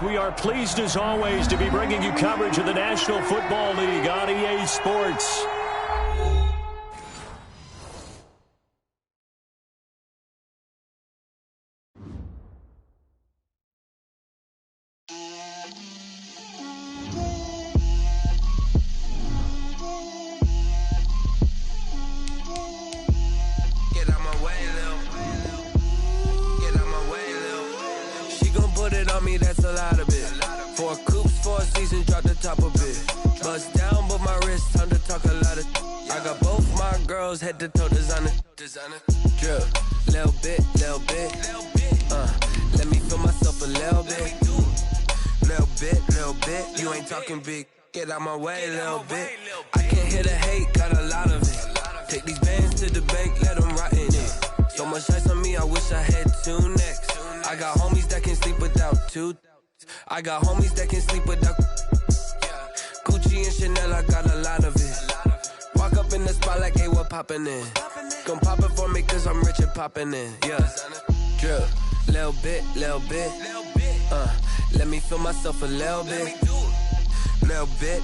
We are pleased as always to be bringing you coverage of the National Football League on EA Sports. That's a lot of it. 4 coops, 4 seasons, drop the top of it. Bust down, but my wrist, time to talk a lot of. I got both my girls head to toe designer. Drip, little bit. Let me feel myself a little bit. Little bit. You ain't talking big. Get out my way, little bit. I can't hear the hate, got a lot of it. Take these bands to the bank, let them rot in it. So much ice on me, I wish I had 2 necks. I got homies that can sleep without 2. I got homies that can sleep without Gucci and Chanel, I got a lot of it. Walk up in the spot like, hey, what poppin' in? Gon' pop it for me cause I'm rich and poppin' in. Yeah, drip, little bit. Let me feel myself a little bit. Little bit.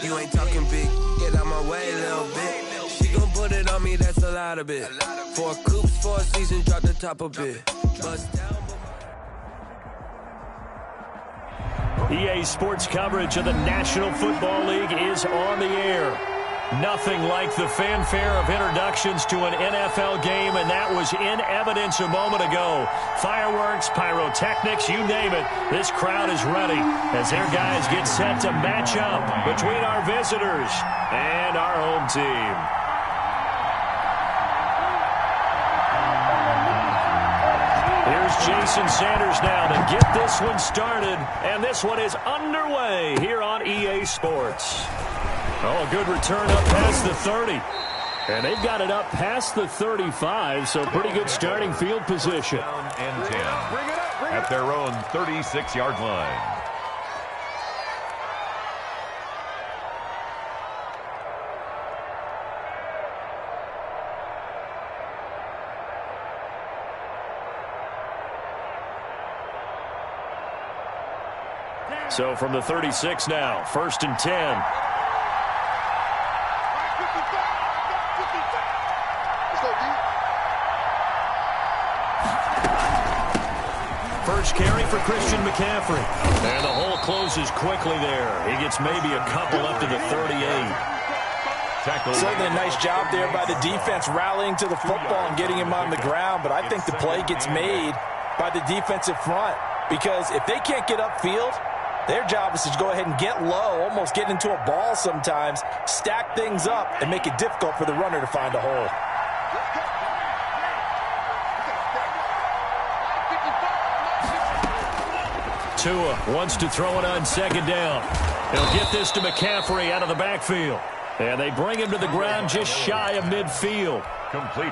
You ain't talking big. Get out my way, little bit. She gon' put it on me, that's a lot of it. 4 coops, 4 seasons, drop the top of it. Bust down. EA Sports coverage of the National Football League is on the air. Nothing like the fanfare of introductions to an NFL game, and that was in evidence a moment ago. Fireworks, pyrotechnics, you name it. This crowd is ready as their guys get set to match up between our visitors and our home team. Here's Jason Sanders now to get this one started, and this one is underway here on EA Sports. Oh, a good return up past the 30. And they've got it up past the 35, so pretty good starting field position. And 10 at their own 36-yard line. So from the 36 now, 1st and 10. First carry for Christian McCaffrey. And the hole closes quickly there. He gets maybe a couple up to the 38. Certainly a nice job there by the defense rallying to the football and getting him on the ground. But I think the play gets made by the defensive front. Because if they can't get upfield, their job is to go ahead and get low, almost get into a ball sometimes, stack things up, and make it difficult for the runner to find a hole. Tua wants to throw it on 2nd down. He'll get this to McCaffrey out of the backfield. And they bring him to the ground just shy of midfield.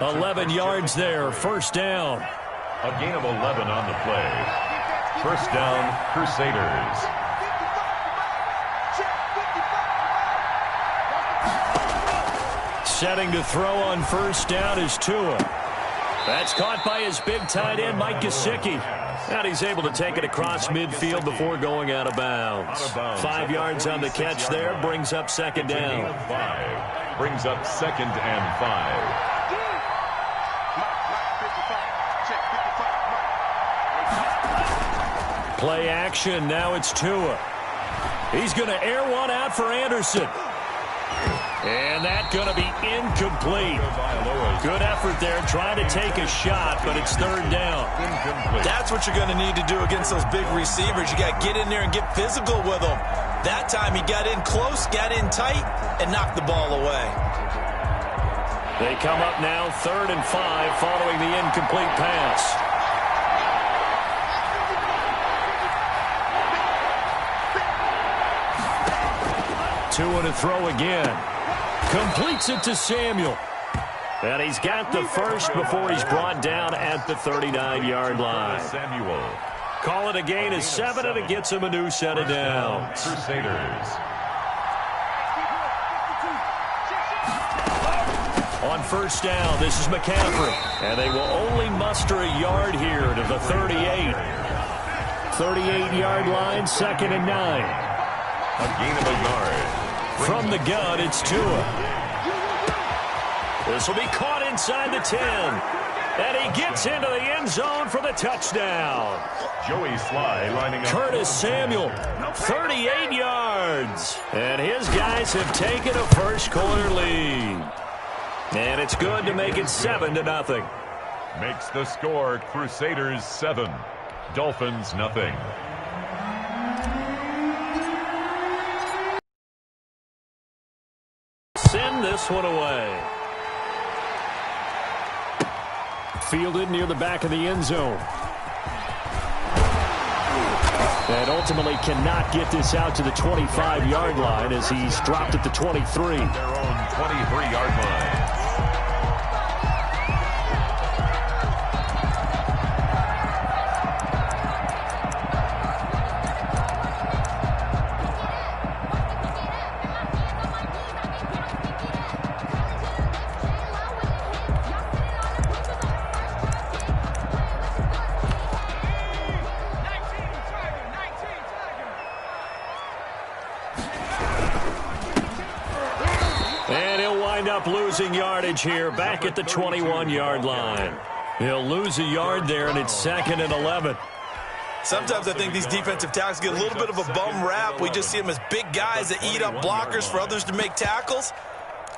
11 yards there, 1st down. A gain of 11 on the play. 1st down, Crusaders. Setting to throw on 1st down is Tua. That's caught by his big tight end, Mike Gesicki. And he's able to take it across midfield before going out of bounds. 5 yards on the catch there, brings up 2nd down. 5 brings up 2nd and 5. Play action, now it's Tua. He's going to air one out for Anderson. And that's going to be incomplete. Good effort there, trying to take a shot, but it's 3rd down. That's what you're going to need to do against those big receivers. You got to get in there and get physical with them. That time he got in close, got in tight, and knocked the ball away. They come up now 3rd and 5 following the incomplete pass. Tua to throw again. Completes it to Samuel. And he's got the first before he's brought down at the 39-yard line. Samuel. Call it a gain of 7, and it gets him a new set of downs. Crusaders. On 1st down, this is McCaffrey. And they will only muster a yard here to the 38. 38-yard line, 2nd and 9. A gain of a yard. From the gun, it's Tua. This will be caught inside the 10. And he gets into the end zone for the touchdown. Joey Sly lining up. Curtis Samuel, 38 yards. And his guys have taken a first-quarter lead. And it's good to make it 7-0. Makes the score Crusaders 7, Dolphins nothing. Send this one away. Fielded near the back of the end zone. And ultimately cannot get this out to the 25-yard line as he's dropped at the 23. Their own 23-yard line. Losing yardage here back at the 21-yard line. He'll lose a yard there, and it's 2nd and 11. Sometimes I think these defensive tackles get a little bit of a bum rap. We just see them as big guys that eat up blockers for others to make tackles.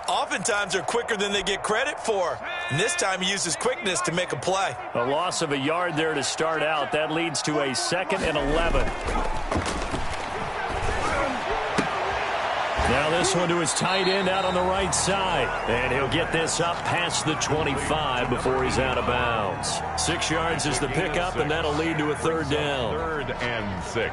Oftentimes they're quicker than they get credit for. And this time he uses quickness to make a play. A loss of a yard there to start out. That leads to a 2nd and 11. Now this one to his tight end out on the right side. And he'll get this up past the 25 before he's out of bounds. 6 yards is the pickup, and that'll lead to a 3rd down. 3rd and 6.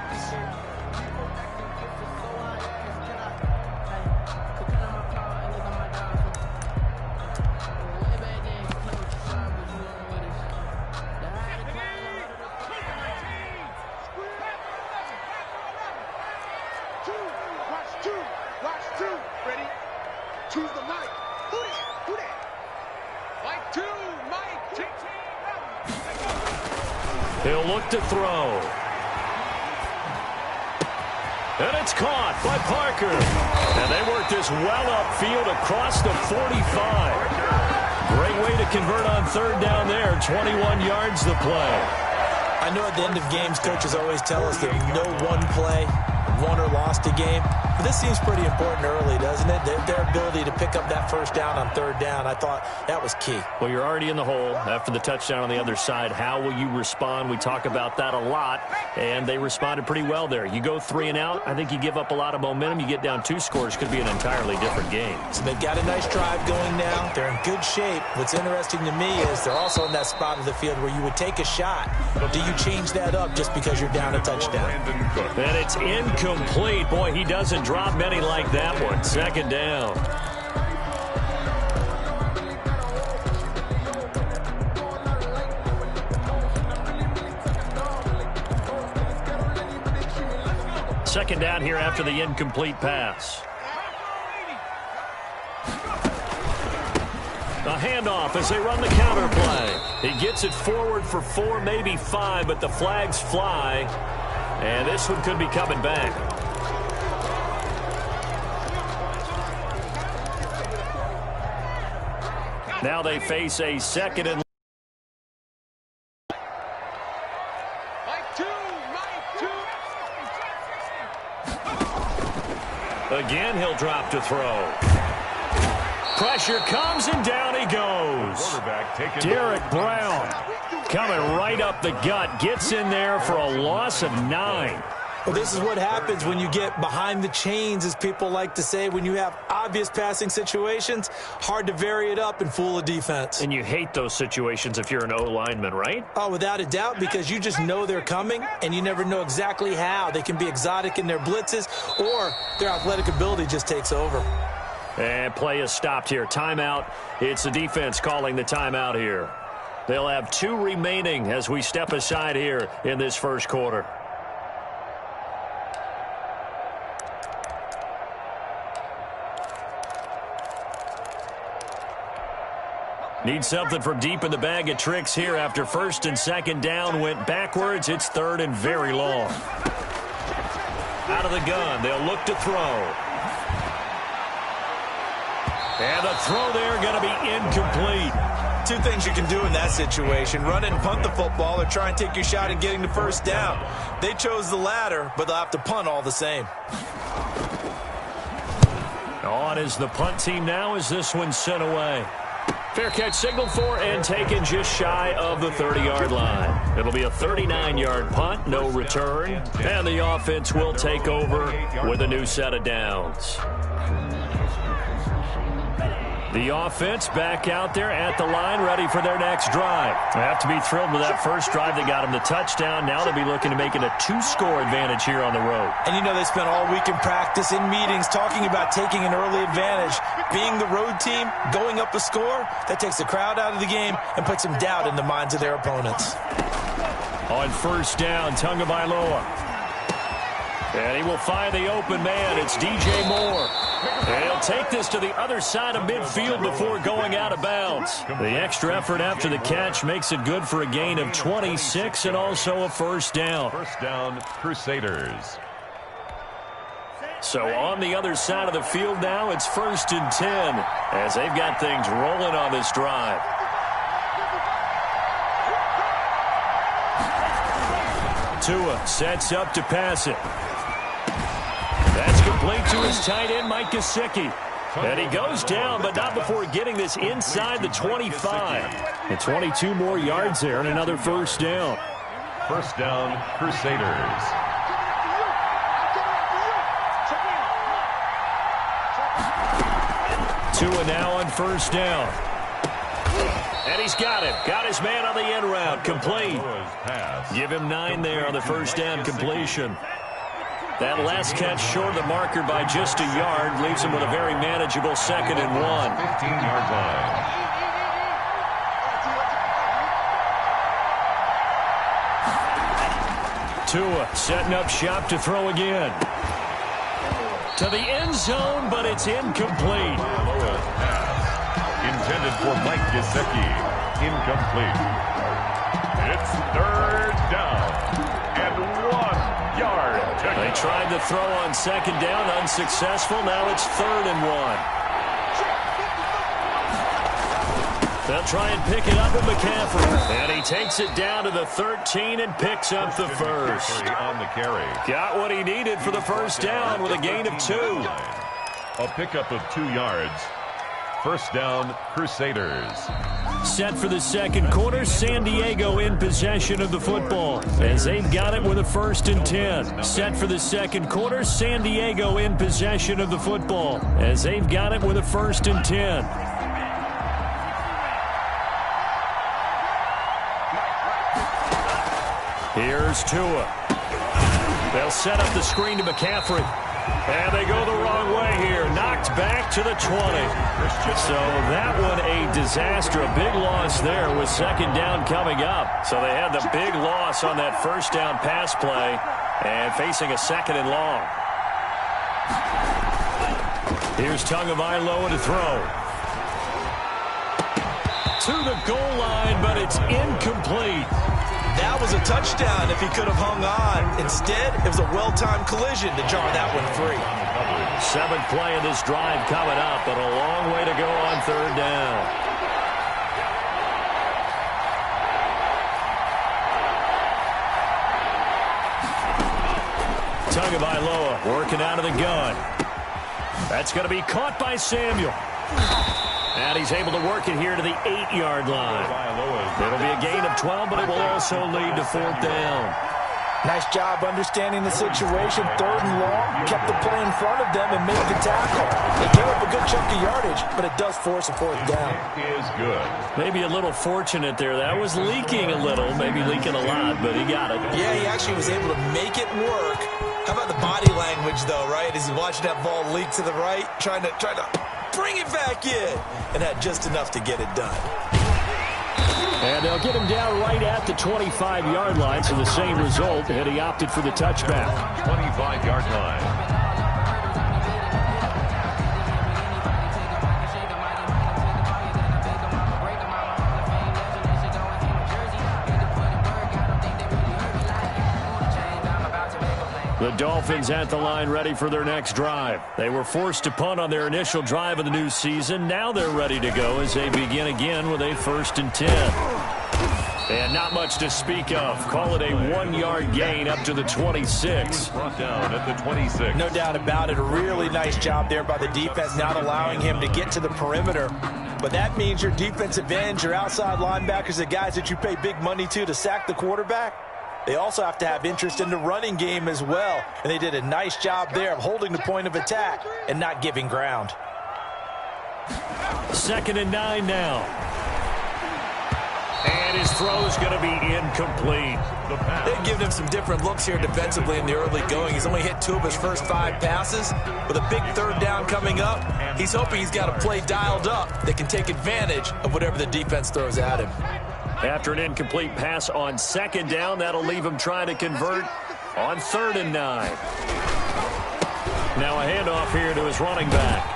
He'll look to throw. And it's caught by Parker. And they work this well upfield across the 45. Great way to convert on 3rd down there. 21 yards the play. I know at the end of games, coaches always tell us that no one play won or lost a game. But this seems pretty important early, doesn't it? Their ability to pick up that 1st down on 3rd down, I thought that was key. Well, you're already in the hole after the touchdown on the other side. How will you respond? We talk about that a lot, and they responded pretty well there. You go 3 and out, I think you give up a lot of momentum. You get down 2 scores, could be an entirely different game. So they've got a nice drive going now. They're in good shape. What's interesting to me is they're also in that spot of the field where you would take a shot. Do you change that up just because you're down a touchdown? And it's incomplete. Boy, he doesn't drop many like that one. 2nd down. Second down here after the incomplete pass. A handoff as they run the counter play. He gets it forward for 4, maybe 5, but the flags fly. And this one could be coming back. Now they face a 2nd and again, he'll drop to throw. Pressure comes, and down he goes. Derek Brown coming right up the gut. Gets in there for a loss of 9. Well, this is what happens when you get behind the chains, as people like to say. When you have obvious passing situations, hard to vary it up and fool a defense. And you hate those situations if you're an O-lineman, right? Oh, without a doubt, because you just know they're coming, and you never know exactly how. They can be exotic in their blitzes, or their athletic ability just takes over. And play is stopped here. Timeout. It's the defense calling the timeout here. They'll have 2 remaining as we step aside here in this first quarter. Need something from deep in the bag of tricks here after first and second down went backwards. It's third and very long. Out of the gun, they'll look to throw. And the throw there going to be incomplete. Two things you can do in that situation: run it and punt the football, or try and take your shot at getting the first down. They chose the latter, but they'll have to punt all the same. On is the punt team now as this one's sent away. Fair catch signaled for and taken just shy of the 30-yard line. It'll be a 39-yard punt, no return, and the offense will take over with a new set of downs. The offense back out there at the line, ready for their next drive. They have to be thrilled with that first drive that got them the touchdown. Now they'll be looking to make it a 2-score advantage here on the road. And you know they spent all week in practice, in meetings, talking about taking an early advantage. Being the road team, going up a score, that takes the crowd out of the game and puts some doubt in the minds of their opponents. On first down, Tagovailoa. And he will find the open man. It's DJ Moore. And he'll take this to the other side of midfield before going out of bounds. The extra effort after the catch makes it good for a gain of 26 and also a first down. First down, Crusaders. So on the other side of the field now, it's first and 10 as they've got things rolling on this drive. Tua sets up to pass it. That's complete to his tight end, Mike Gesicki. And he goes down, but not before getting this inside the 25. And 22 more yards there and another first down. First down, Crusaders. Tua now on first down. And he's got it. Got his man on the end route. Complete. Give him 9 there on the first down completion. That last catch short of the marker by just a yard leaves him with a very manageable 2nd and 1. 15-yard line. Tua setting up shop to throw again. To the end zone, but it's incomplete. Intended for Mike Gesicki. Incomplete. It's third down and 1 yard. They tried to throw on second down, unsuccessful. Now it's 3rd and 1. They'll try and pick it up with McCaffrey. And he takes it down to the 13 and picks up the first. On the carry. Got what he needed for the first down with a gain of 2. A pickup of 2 yards. First down, Crusaders. Set for the second quarter, San Diego in possession of the football as they've got it with a 1st and 10. Set for the second quarter, San Diego in possession of the football as they've got it with a 1st and 10. Here's Tua. They'll set up the screen to McCaffrey. And they go the wrong way here. Knocked back to the 20. So that one a disaster. A big loss there with second down coming up. So they had the big loss on that first down pass play and facing a 2nd and long. Here's Tagovailoa to throw. To the goal line, but it's incomplete. That was a touchdown if he could have hung on. Instead, it was a well-timed collision to jar that one free. 7th play of this drive coming up, but a long way to go on 3rd down. Tagovailoa working out of the gun. That's going to be caught by Samuel. And he's able to work it here to the 8-yard line. It'll be a gain of 12, but it will also lead to 4th down. Nice job understanding the situation. 3rd and long, kept the play in front of them and made the tackle. They gave up a good chunk of yardage, but it does force a 4th down. Is good. Maybe a little fortunate there. That was leaking a little, maybe leaking a lot, but he got it. Yeah, he actually was able to make it work. How about the body language, though, right? As he watched that ball leak to the right, trying to bring it back in, and had just enough to get it done. And they'll get him down right at the 25-yard line, so the same result, and he opted for the touchback. 25-yard line. The Dolphins at the line ready for their next drive. They were forced to punt on their initial drive of the new season. Now they're ready to go as they begin again with a 1st and 10. And not much to speak of. Call it a 1-yard gain up to the 26. Brought down at the 26. No doubt about it. A really nice job there by the defense, not allowing him to get to the perimeter. But that means your defensive ends, your outside linebackers, the guys that you pay big money to sack the quarterback, they also have to have interest in the running game as well. And they did a nice job there of holding the point of attack and not giving ground. 2nd and 9 now. And his throw is going to be incomplete. They've given him some different looks here defensively in the early going. He's only hit 2 of his first 5 passes. With a big 3rd down coming up, he's hoping he's got a play dialed up that can take advantage of whatever the defense throws at him. After an incomplete pass on 2nd down, that'll leave him trying to convert on 3rd and 9. Now a handoff here to his running back.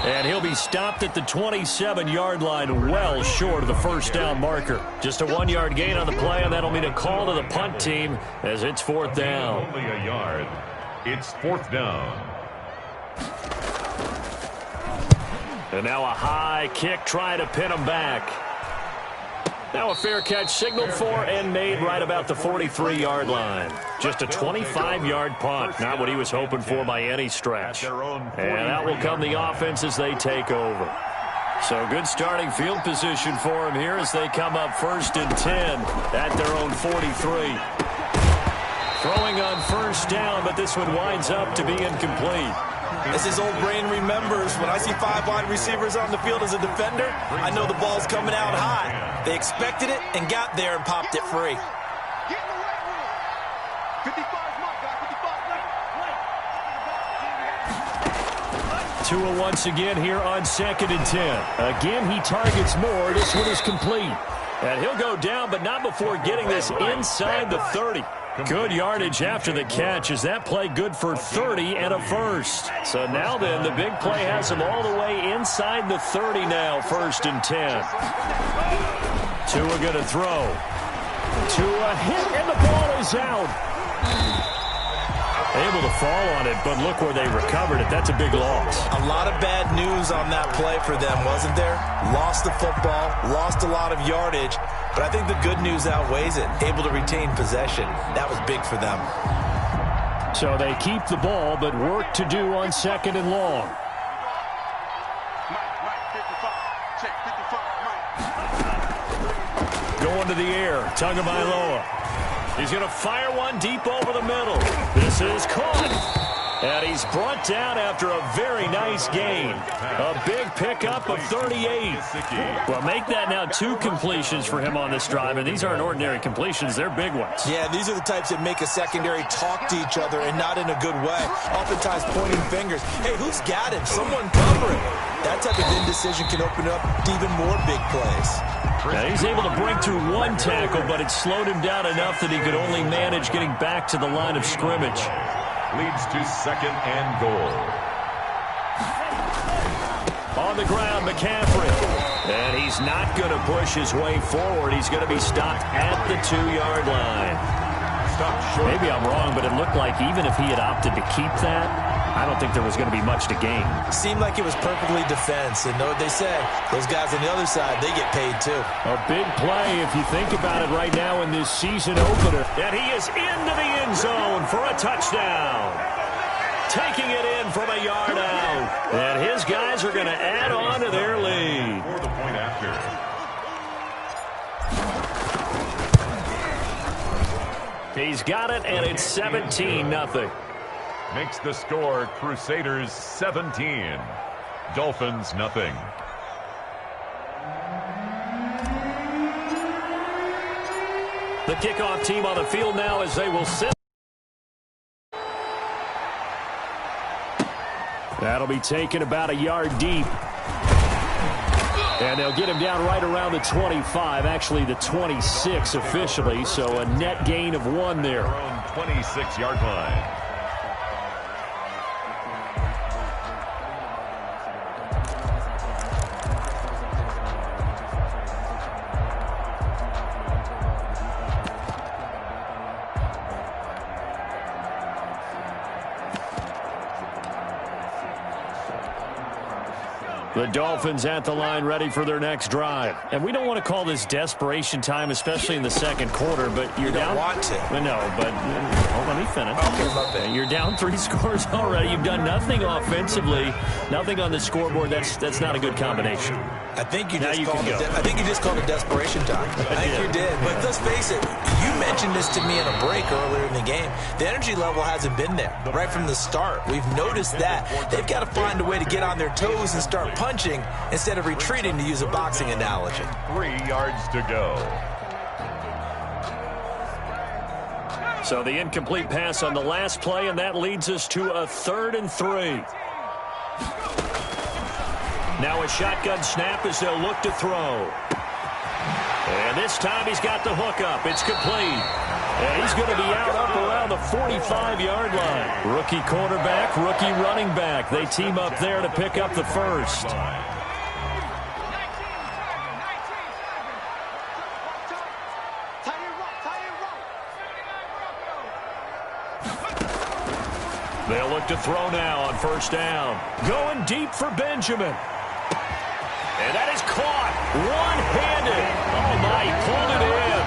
And he'll be stopped at the 27-yard line, well short of the 1st down marker. Just a 1-yard gain on the play, and that'll mean a call to the punt team as it's 4th down. Only a yard. It's 4th down. And now a high kick trying to pin him back. Now a fair catch signaled for and made right about the 43-yard line. Just a 25-yard punt, not what he was hoping for by any stretch. And out will come the offense as they take over. So good starting field position for him here as they come up 1st and 10 at their own 43. Throwing on 1st down, but this one winds up to be incomplete. As his old brain remembers, when I see 5 wide receivers on the field as a defender, I know the ball's coming out high. They expected it and got there and popped it free. Tua once again here on 2nd and 10. Again, he targets more. This one is complete. And he'll go down, but not before getting this inside the 30. Good yardage after the catch. Is that play good for 30 and a 1st? So now then, the big play has him all the way inside the 30 now, 1st and 10. Tua going to throw. Tua hit, and the ball is out. Able to fall on it, but look where they recovered it. That's a big loss. A lot of bad news on that play for them, wasn't there? Lost the football, lost a lot of yardage, but I think the good news outweighs it. Able to retain possession. That was big for them. So they keep the ball, but work to do on 2nd and long. Going to the air, Tagovailoa. He's going to fire one deep over the middle. This is caught. And he's brought down after a very nice gain. A big pickup of 38. Well, make that now 2 completions for him on this drive. And these aren't ordinary completions. They're big ones. Yeah, these are the types that make a secondary talk to each other and not in a good way. Oftentimes pointing fingers. Hey, who's got him? Someone cover him. That type of indecision can open up to even more big plays. Now he's able to break through 1 tackle, but it slowed him down enough that he could only manage getting back to the line of scrimmage. Leads to 2nd and goal. On the ground, McCaffrey. And he's not going to push his way forward. He's going to be stopped at the 2-yard line. Maybe I'm wrong, but it looked like even if he had opted to keep that, I don't think there was going to be much to gain. Seemed like it was perfectly defense. And know what they say, those guys on the other side, they get paid too. A big play if you think about it right now in this season opener. And he is into the end zone for a touchdown. Taking it in from a yard out. And his guys are going to add on to their lead. For the point after. He's got it, and it's 17-0. Makes the score Crusaders 17. Dolphins nothing. The kickoff team on the field now as they will sit. That'll be taken about a yard deep. And they'll get him down right around the 25, actually the 26 officially, so a net gain of 1 there. Their own 26-yard line. The Dolphins at the line ready for their next drive. And we don't want to call this desperation time, especially in the second quarter, but you're down. You don't want to. No, but let me finish. Okay, my bad. You're down 3 scores already. You've done nothing offensively, nothing on the scoreboard. That's not a good combination. I think you just called it desperation time. I think you did. But let's face it, you mentioned this to me in a break earlier in the game. The energy level hasn't been there right from the start. We've noticed that. They've got to find a way to get on their toes and start punching instead of retreating, to use a boxing analogy. 3 yards to go. So the incomplete pass on the last play, and that leads us to a 3rd and 3. Now a shotgun snap as they'll look to throw. And this time he's got the hook up. It's complete. And he's going to be out up around the 45-yard line. Rookie quarterback, rookie running back. They team up there to pick up the first. They'll look to throw now on 1st down. Going deep for Benjamin. And that is caught one-handed. Oh, my, he pulled it in.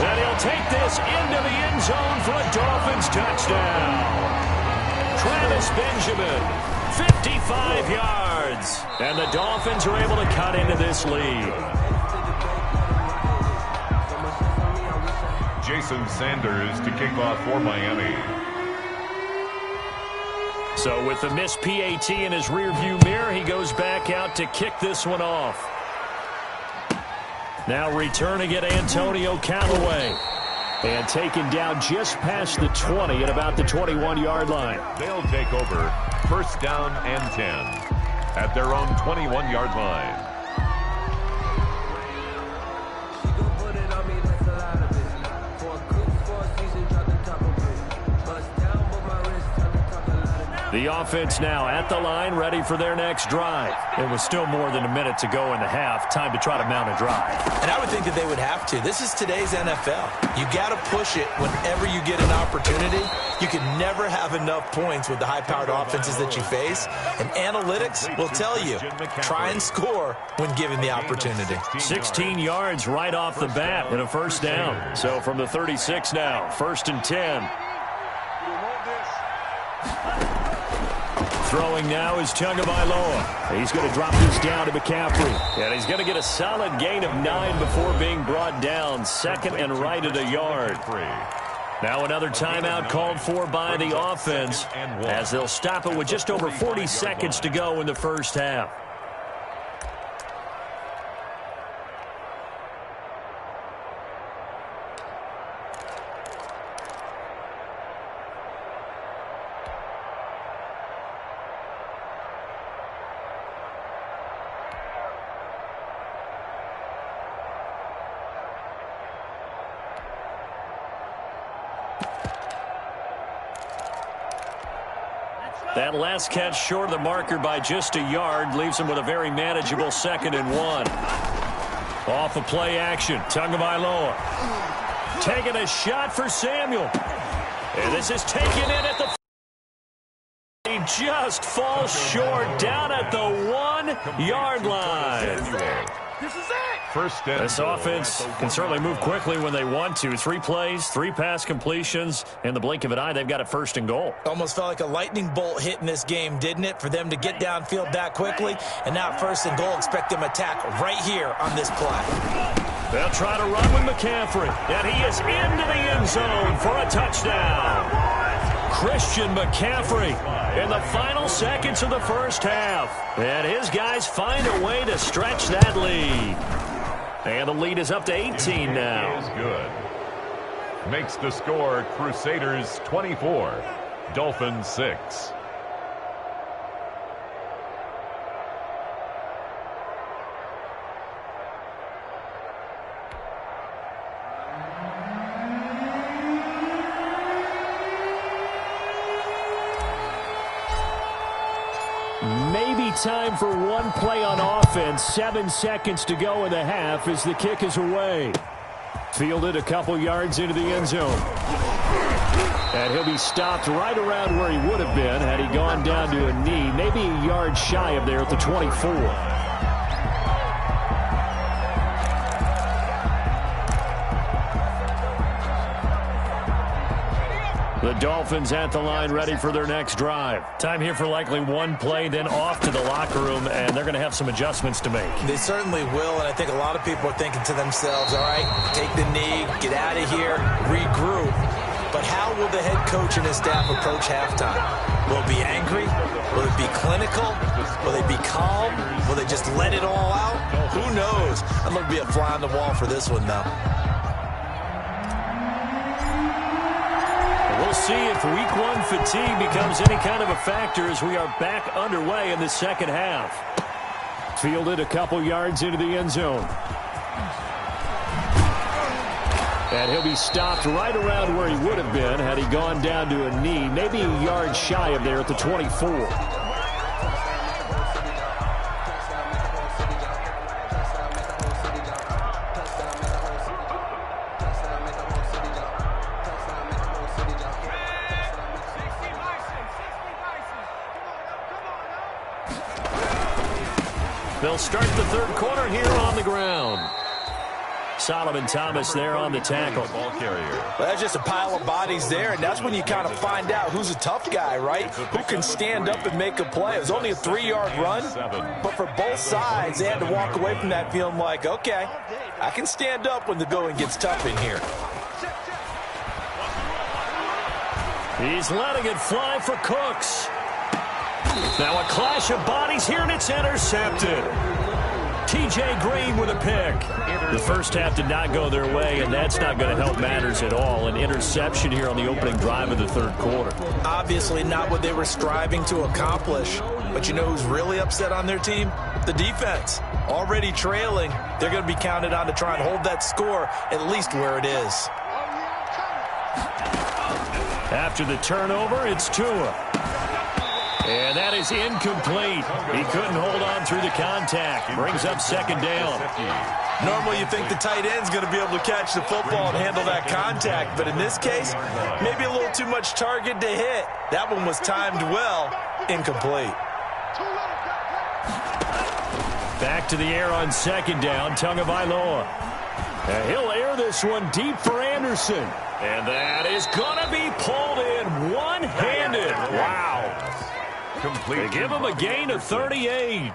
And he'll take this into the end zone for a Dolphins touchdown. Travis Benjamin, 55 yards. And the Dolphins are able to cut into this lead. Jason Sanders to kick off for Miami. So with the missed PAT in his rearview mirror, he goes back out to kick this one off. Now returning it, Antonio Callaway. And taken down just past the 20 at about the 21-yard line. They'll take over 1st down and 10 at their own 21-yard line. The offense now at the line, ready for their next drive. It was still more than a minute to go in the half. Time to try to mount a drive. And I would think that they would have to. This is today's NFL. You got to push it whenever you get an opportunity. You can never have enough points with the high-powered offenses that you face. And analytics will tell you, try and score when given the opportunity. 16 yards right off the bat and a 1st down. So from the 36 now, 1st and 10. Throwing now is Tagovailoa. He's going to drop this down to McCaffrey. And he's going to get a solid gain of 9 before being brought down. 2nd and right at a yard. Now another timeout called for by the offense as they'll stop it with just over 40 seconds to go in the 1st half. That last catch short of the marker by just a yard leaves him with a very manageable 2nd and 1. Off of play action, Tagovailoa taking a shot for Samuel. And this is taken in at the... He just falls short down at the 1-yard line. This is it. 1st and this offense can certainly move quickly when they want to. 3 plays, 3 pass completions. In the blink of an eye, they've got it 1st and goal. Almost felt like a lightning bolt hit in this game, didn't it? For them to get downfield that quickly. And now 1st and goal, expect them attack right here on this play. They'll try to run with McCaffrey. And he is into the end zone for a touchdown. Christian McCaffrey in the final seconds of the 1st half. And his guys find a way to stretch that lead. And the lead is up to 18 now. Is good. Makes the score Crusaders 24, Dolphins 6. Maybe time for one play on offense. 7 seconds to go in the half as the kick is away. Fielded a couple yards into the end zone. And he'll be stopped right around where he would have been had he gone down to a knee, maybe a yard shy of there at the 24. The Dolphins at the line ready for their next drive. Time here for likely one play, then off to the locker room, and they're going to have some adjustments to make. They certainly will, and I think a lot of people are thinking to themselves, all right, take the knee, get out of here, regroup. But how will the head coach and his staff approach halftime? Will it be angry? Will it be clinical? Will they be calm? Will they just let it all out? Who knows? I'm going to be a fly on the wall for this one, though. We'll see if week one fatigue becomes any kind of a factor as we are back underway in the second half. Fielded a couple yards into the end zone. And he'll be stopped right around where he would have been had he gone down to a knee, maybe a yard shy of there at the 24. They'll start the third quarter here on the ground. Solomon Thomas there on the tackle. Ball carrier. Well, that's just a pile of bodies there, and that's when you kind of find out who's a tough guy, right? Who can stand up and make a play. It was only a 3-yard run, but for both sides, they had to walk away from that feeling like, okay, I can stand up when the going gets tough in here. He's letting it fly for Cooks. Now a clash of bodies here, and it's intercepted. T.J. Green with a pick. The first half did not go their way, and that's not going to help matters at all. An interception here on the opening drive of the third quarter. Obviously not what they were striving to accomplish. But you know who's really upset on their team? The defense. Already trailing. They're going to be counted on to try and hold that score at least where it is. After the turnover, it's Tua. And that is incomplete. He couldn't hold on through the contact. Brings up second down. Normally you think the tight end's going to be able to catch the football and handle that contact. But in this case, maybe a little too much target to hit. That one was timed well. Incomplete. Back to the air on second down. Tagovailoa. And he'll air this one deep for Anderson. And that is going to be pulled in one-handed. Wow. They give him a gain of 38.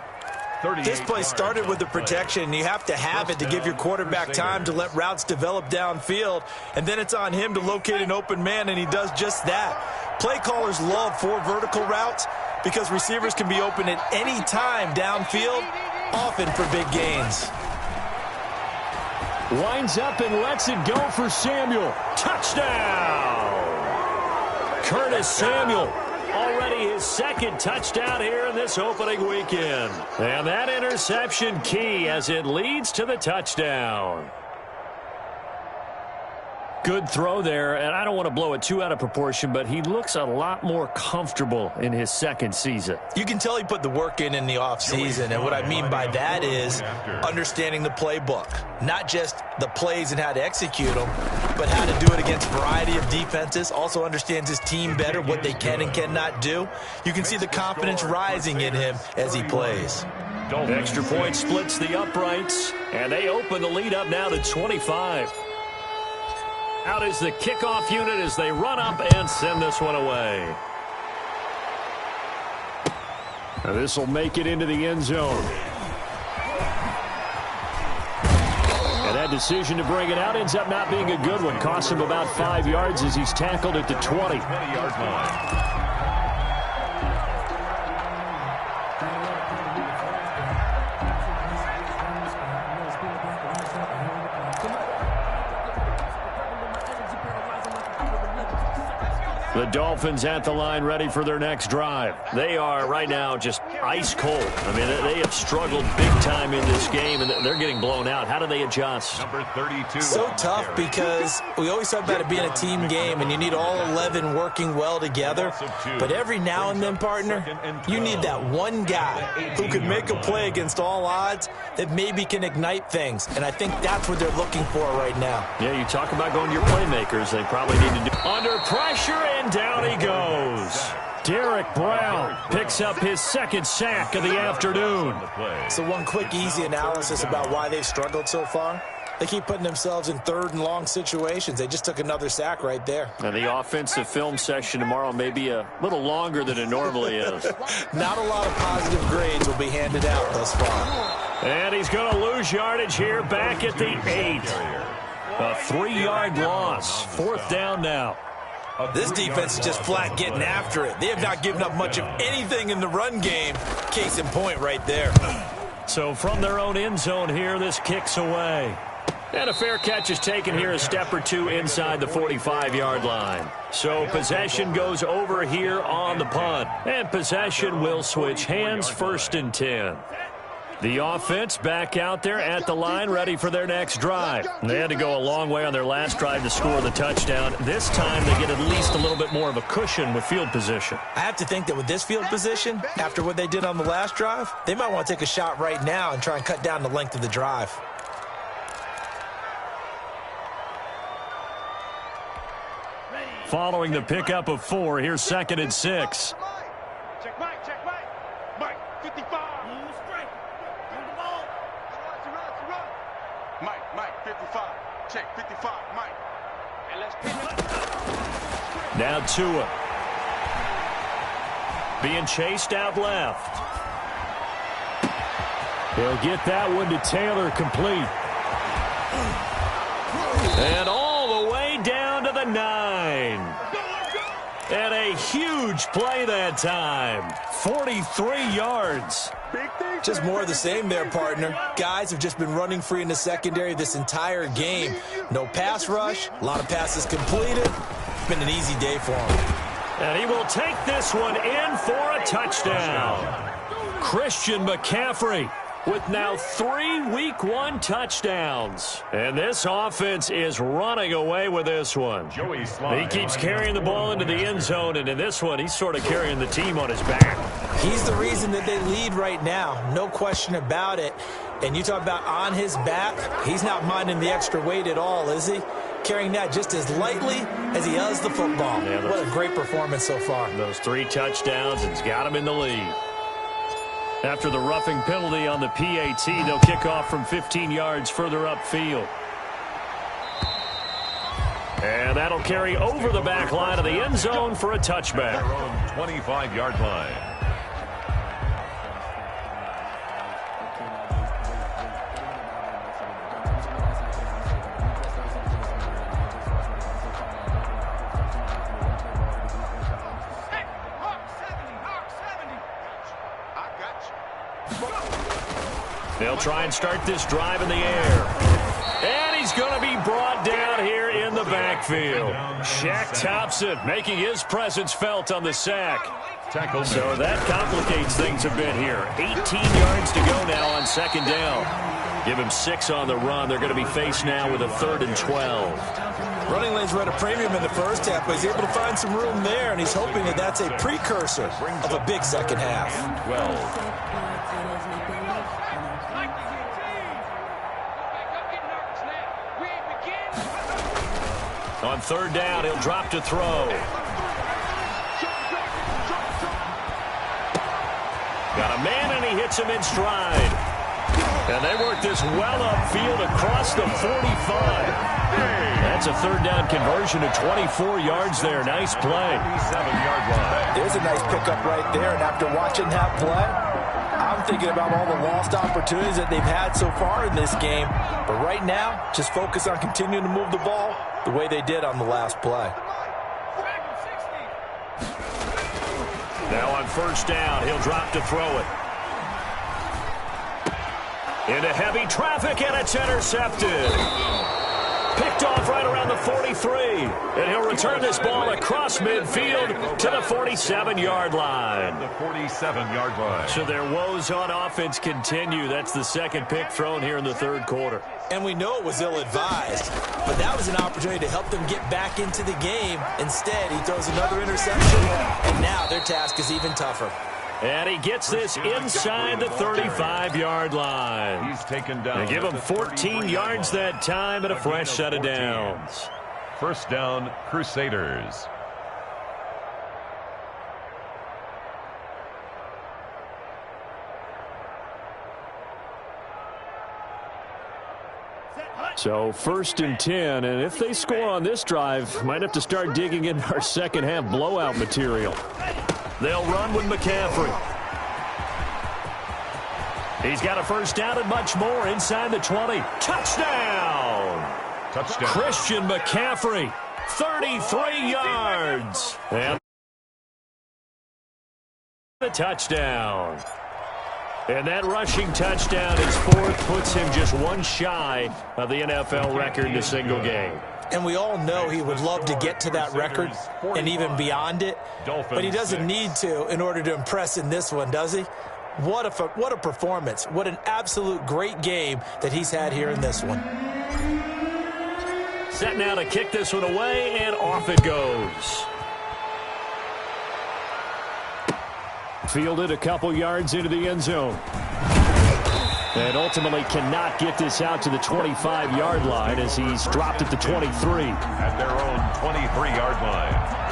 This play started with the protection. You have to have it to give your quarterback time to let routes develop downfield. And then it's on him to locate an open man, and he does just that. Play callers love 4 vertical routes because receivers can be open at any time downfield, often for big gains. Winds up and lets it go for Samuel. Touchdown! Curtis Samuel. Already his second touchdown here in this opening weekend. And that interception key as it leads to the touchdown. Good throw there, and I don't want to blow it too out of proportion, but he looks a lot more comfortable in his second season. You can tell he put the work in the offseason, and what I mean by that is understanding the playbook. Not just the plays and how to execute them, but how to do it against a variety of defenses. Also understands his team better, what they can and cannot do. You can see the confidence rising in him as he plays. Extra point splits the uprights, and they open the lead up now to 25. Out is the kickoff unit as they run up and send this one away. Now this will make it into the end zone. And that decision to bring it out ends up not being a good one. Costs him about 5 yards as he's tackled at the 20. 20-yard line. The Dolphins at the line ready for their next drive. They are right now just ice cold. I mean, they have struggled big time in this game, and they're getting blown out. How do they adjust? Number 32. So tough because we always talk about it being a team game, and you need all 11 working well together. But every now and then, partner, you need that one guy who can make a play against all odds that maybe can ignite things. And I think that's what they're looking for right now. Yeah, you talk about going to your playmakers. They probably need to do. Under pressure, and down he goes. Derek Brown picks up his second sack of the afternoon. So one quick, easy analysis about why they've struggled so far. They keep putting themselves in third and long situations. They just took another sack right there. And the offensive film session tomorrow may be a little longer than it normally is. Not a lot of positive grades will be handed out thus far. And he's going to lose yardage here back at the 8. A 3-yard loss. 4th down now. This defense is just flat getting after it. They have not given up much of anything in the run game. Case in point right there. So from their own end zone here, this kicks away. And a fair catch is taken here, a step or two inside the 45-yard line. So possession goes over here on the punt. And possession will switch hands, 1st and 10. The offense back out there at the line, ready for their next drive. They had to go a long way on their last drive to score the touchdown. This time they get at least a little bit more of a cushion with field position. I have to think that with this field position, after what they did on the last drive, they might want to take a shot right now and try and cut down the length of the drive. Following the pickup of 4, here's 2nd and 6. Check Mike. Mike, 55. Mike, 55. Check 55, Mike. And let's pick it. Now Tua. Being chased out left. He'll get that one to Taylor, complete. And all the way down to the 9. And a huge play that time. 43 yards. Just more of the same there, partner. Guys have just been running free in the secondary this entire game. No pass rush, a lot of passes completed. It's been an easy day for him. And he will take this one in for a touchdown. Christian McCaffrey with now 3 Week 1 touchdowns. And this offense is running away with this one. He keeps carrying the ball into the end zone, and in this one, he's sort of carrying the team on his back. He's the reason that they lead right now, no question about it. And you talk about on his back, he's not minding the extra weight at all, is he? Carrying that just as lightly as he does the football. Yeah, what a great performance so far. Those 3 touchdowns, and it's got him in the lead. After the roughing penalty on the PAT, they'll kick off from 15 yards further upfield. And that'll carry over the back line of the end zone for a touchback. 25-yard line. They'll try and start this drive in the air. And he's going to be brought down here in the backfield. Shaq Thompson making his presence felt on the sack. So that complicates things a bit here. 18 yards to go now on 2nd down. Give him 6 on the run. They're going to be faced now with a 3rd and 12. Running lanes were at a premium in the first half, but he's able to find some room there, and he's hoping that that's a precursor of a big second half. 12. On 3rd down, he'll drop to throw. Got a man, and he hits him in stride. And they work this well upfield across the 45. That's a 3rd down conversion of 24 yards there. Nice play. 7-yard line. There's a nice pickup right there, and after watching that play, I'm thinking about all the lost opportunities that they've had so far in this game. But right now, just focus on continuing to move the ball the way they did on the last play. Now on 1st down, he'll drop to throw it. Into heavy traffic, and it's intercepted. Picked off off right around the 43. And he'll return this ball across midfield to the 47-yard line. The 47-yard line. So their woes on offense continue. That's the second pick thrown here in the third quarter. And we know it was ill-advised, but that was an opportunity to help them get back into the game. Instead, he throws another interception, and now their task is even tougher. And he gets this inside the 35-yard line. He's taken down. They give him 14 yards that time and a fresh set of downs. First down, Crusaders. So 1st and 10, and if they score on this drive, might have to start digging in our second half blowout material. They'll run with McCaffrey. He's got a first down and much more inside the 20. Touchdown! Touchdown. Christian McCaffrey, 33 yards. And the touchdown. And that rushing touchdown, his fourth, puts him just one shy of the NFL record in a single game. And we all know he would love to get to that record and even beyond it, but he doesn't need to in order to impress in this one, does he? What a performance. What an absolute great game that he's had here in this one. Set now to kick this one away, and off it goes. Fielded a couple yards into the end zone. And ultimately cannot get this out to the 25-yard line as he's dropped at the 23. At their own 23-yard line.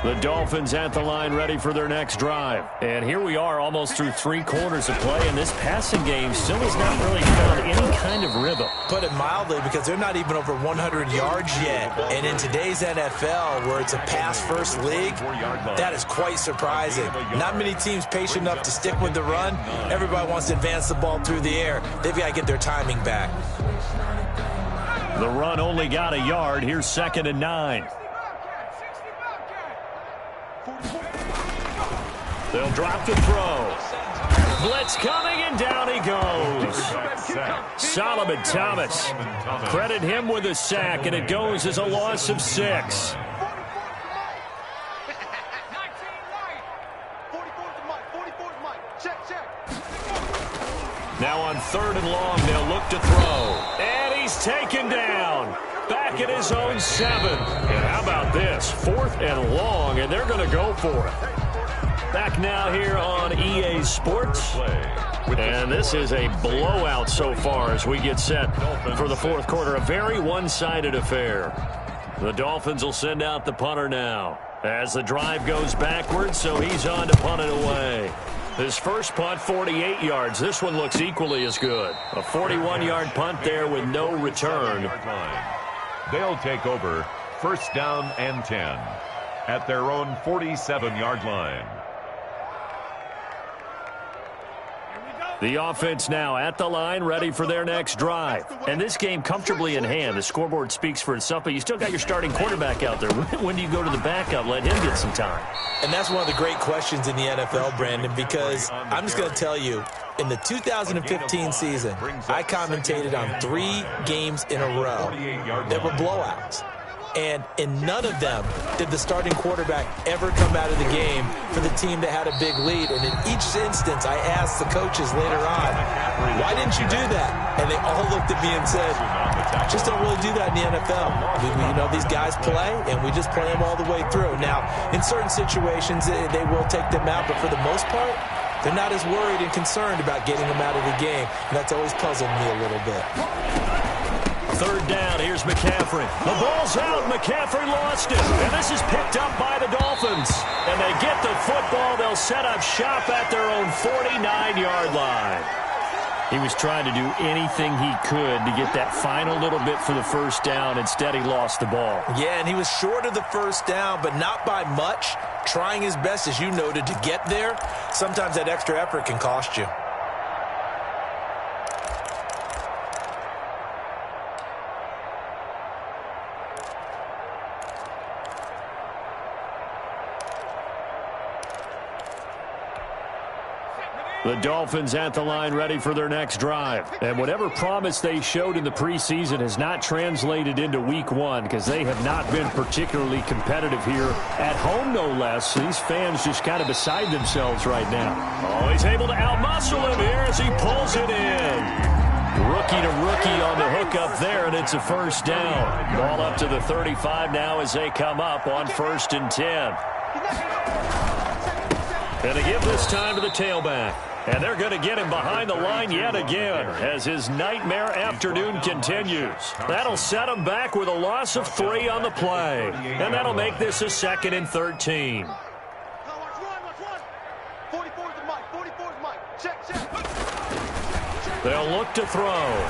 The Dolphins at the line ready for their next drive. And here we are almost through 3 quarters of play, and this passing game still has not really found any kind of rhythm. Put it mildly, because they're not even over 100 yards yet. And in today's NFL, where it's a pass-first league, that is quite surprising. Not many teams patient enough to stick with the run. Everybody wants to advance the ball through the air. They've got to get their timing back. The run only got a yard. Here's 2nd and 9. They'll drop the throw. Blitz coming, and down he goes. Solomon Thomas. Credit him with a sack, and it goes as a loss of 6. Now on 3rd and long, they'll look to throw. And he's taken down. Back at his own 7. And how about this? 4th and long, and they're going to go for it. Back now here on EA Sports. And this is a blowout so far as we get set for the 4th quarter. A very one-sided affair. The Dolphins will send out the punter now as the drive goes backwards, so he's on to punt it away. His first punt, 48 yards. This one looks equally as good. A 41-yard punt there with no return. They'll take over 1st down and 10 at their own 47-yard line. The offense now at the line, ready for their next drive. And this game comfortably in hand. The scoreboard speaks for itself, but you still got your starting quarterback out there. When do you go to the backup? Let him get some time. And that's one of the great questions in the NFL, Brandon, because I'm just going to tell you, in the 2015 season, I commentated on 3 games in a row that were blowouts. And in none of them did the starting quarterback ever come out of the game for the team that had a big lead. And in each instance, I asked the coaches later on, why didn't you do that? And they all looked at me and said, just don't really do that in the NFL. You know, these guys play, and we just play them all the way through. Now, in certain situations, they will take them out, but for the most part, they're not as worried and concerned about getting them out of the game. And that's always puzzled me a little bit. 3rd down, here's McCaffrey. The ball's out, McCaffrey lost it. And this is picked up by the Dolphins. And they get the football, they'll set up shop at their own 49-yard line. He was trying to do anything he could to get that final little bit for the first down. Instead, he lost the ball. Yeah, and he was short of the first down, but not by much. Trying his best, as you noted, to get there. Sometimes that extra effort can cost you. The Dolphins at the line ready for their next drive. And whatever promise they showed in the preseason has not translated into week one because they have not been particularly competitive here at home, no less. These fans just kind of beside themselves right now. Oh, he's able to outmuscle him here as he pulls it in. Rookie to rookie on the hook up there, and it's a first down. Ball up to the 35 now as they come up on 1st and 10. And they give this time to the tailback. And they're going to get him behind the line yet again as his nightmare afternoon continues. That'll set him back with a loss of 3 on the play. And that'll make this a 2nd and 13. They'll look to throw.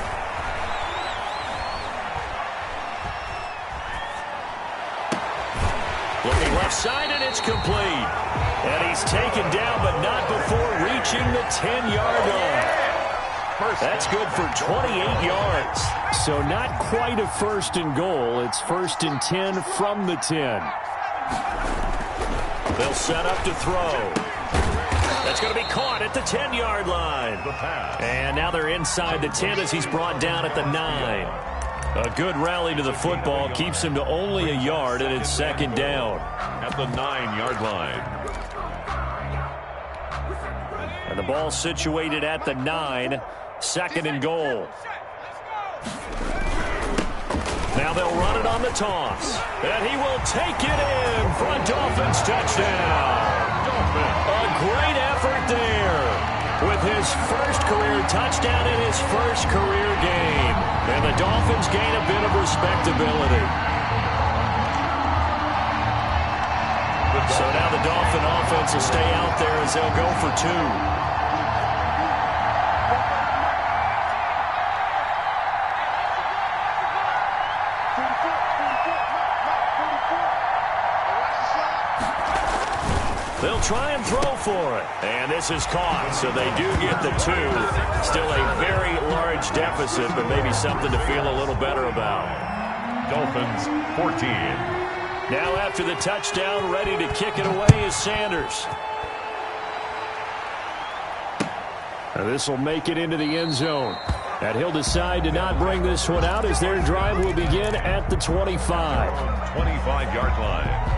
Looking left side, and it's complete. And he's taken down, but not before reaching the 10-yard line. That's good for 28 yards. So not quite a 1st and goal. It's 1st and 10 from the 10. They'll set up to throw. That's going to be caught at the 10-yard line. And now they're inside the 10 as he's brought down at the 9. A good rally to the football keeps him to only a yard, and it's 2nd down. At the 9-yard line. And the ball situated at the 9, 2nd and goal. Now they'll run it on the toss. And he will take it in for a Dolphins touchdown. A great effort there with his first career touchdown in his first career game. And the Dolphins gain a bit of respectability. So now the Dolphin offense will stay out there as they'll go for 2. They'll try and throw for it. And this is caught, so they do get the 2. Still a very large deficit, but maybe something to feel a little better about. Dolphins 14. Now after the touchdown, ready to kick it away is Sanders. And this will make it into the end zone. And he'll decide to not bring this one out as their drive will begin at the 25. 25-yard line.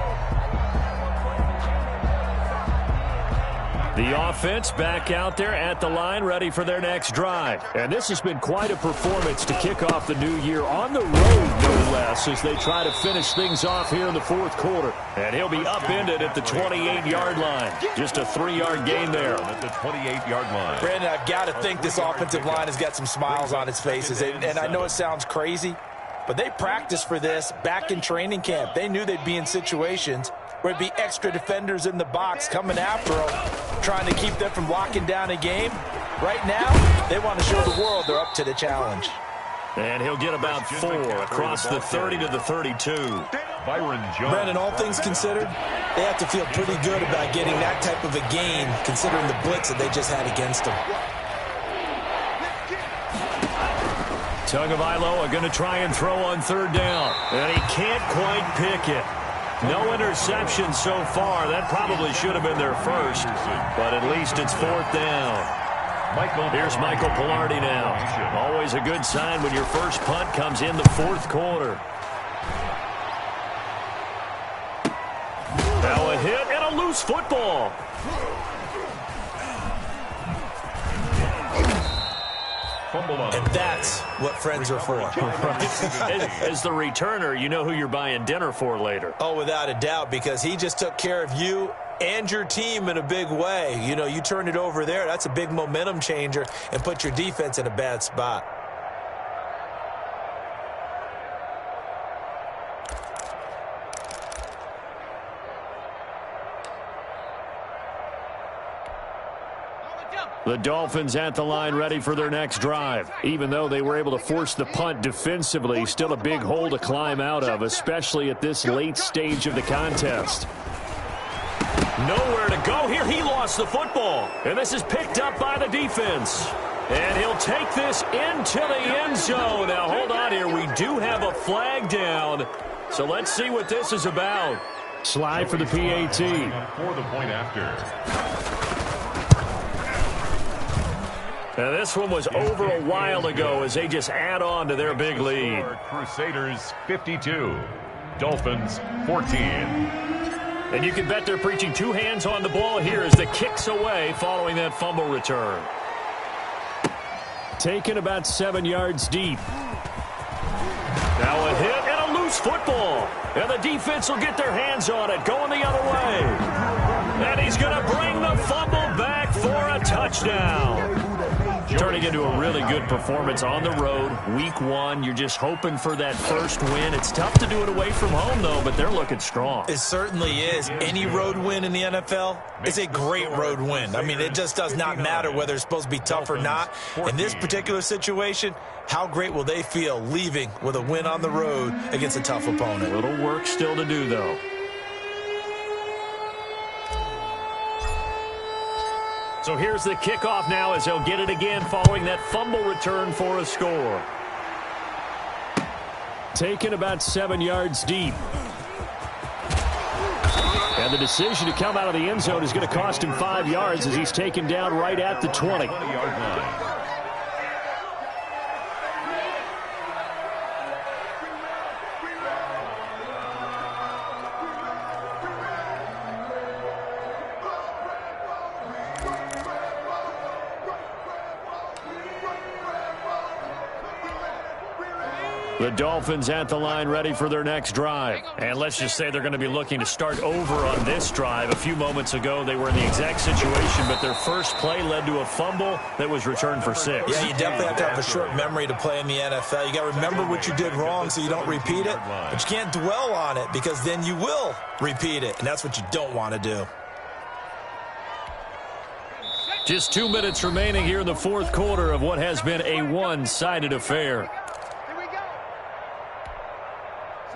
The offense back out there at the line ready for their next drive. And this has been quite a performance to kick off the new year on the road, no less, as they try to finish things off here in the 4th quarter. And he'll be upended at the 28-yard line. Just a 3-yard gain there. At the 28-yard line. Brandon, I've got to think this offensive line has got some smiles on its faces. And I know it sounds crazy, but they practiced for this back in training camp. They knew they'd be in situations where it'd be extra defenders in the box coming after them, trying to keep them from locking down a game. Right now, they want to show the world they're up to the challenge. And he'll get about 4 across the 30 to the 32. Byron Jones. Brandon, all things considered, they have to feel pretty good about getting that type of a gain, considering the blitz that they just had against them. Tagovailoa going to try and throw on 3rd down. And he can't quite pick it. No interception so far. That probably should have been their first, but at least it's 4th down. Here's Michael Pilardi now. Always a good sign when your first punt comes in the 4th quarter. Now a hit and a loose football. And that's what friends are for. As the returner, you know who you're buying dinner for later. Oh, without a doubt, because he just took care of you and your team in a big way. You know, you turn it over there, that's a big momentum changer and put your defense in a bad spot. The Dolphins at the line ready for their next drive. Even though they were able to force the punt defensively, still a big hole to climb out of, especially at this late stage of the contest. Nowhere to go here. He lost the football. And this is picked up by the defense. And he'll take this into the end zone. Now, hold on here. We do have a flag down. So let's see what this is about. Slide for the PAT. For the point after. Now, this one was over a while ago as they just add on to their big lead. Crusaders 52, Dolphins 14. And you can bet they're preaching two hands on the ball here as the kick's away following that fumble return. Taken about 7 yards deep. Now a hit and a loose football. And the defense will get their hands on it, going the other way. And he's going to bring the fumble back for a touchdown. Turning into a really good performance on the road. Week 1, you're just hoping for that first win. It's tough to do it away from home, though, but they're looking strong. It certainly is. Any road win in the NFL is a great road win. I mean, it just does not matter whether it's supposed to be tough or not. In this particular situation, how great will they feel leaving with a win on the road against a tough opponent? A little work still to do, though. So here's the kickoff now as they'll get it again following that fumble return for a score. Taken about 7 yards deep. And the decision to come out of the end zone is going to cost him 5 yards as he's taken down right at the 20. The Dolphins at the line ready for their next drive. And let's just say they're going to be looking to start over on this drive. A few moments ago, they were in the exact situation, but their first play led to a fumble that was returned for 6. Yeah, you definitely have to have a short memory to play in the NFL. You got to remember what you did wrong so you don't repeat it, but you can't dwell on it because then you will repeat it, and that's what you don't want to do. Just 2 minutes remaining here in the fourth quarter of what has been a one-sided affair.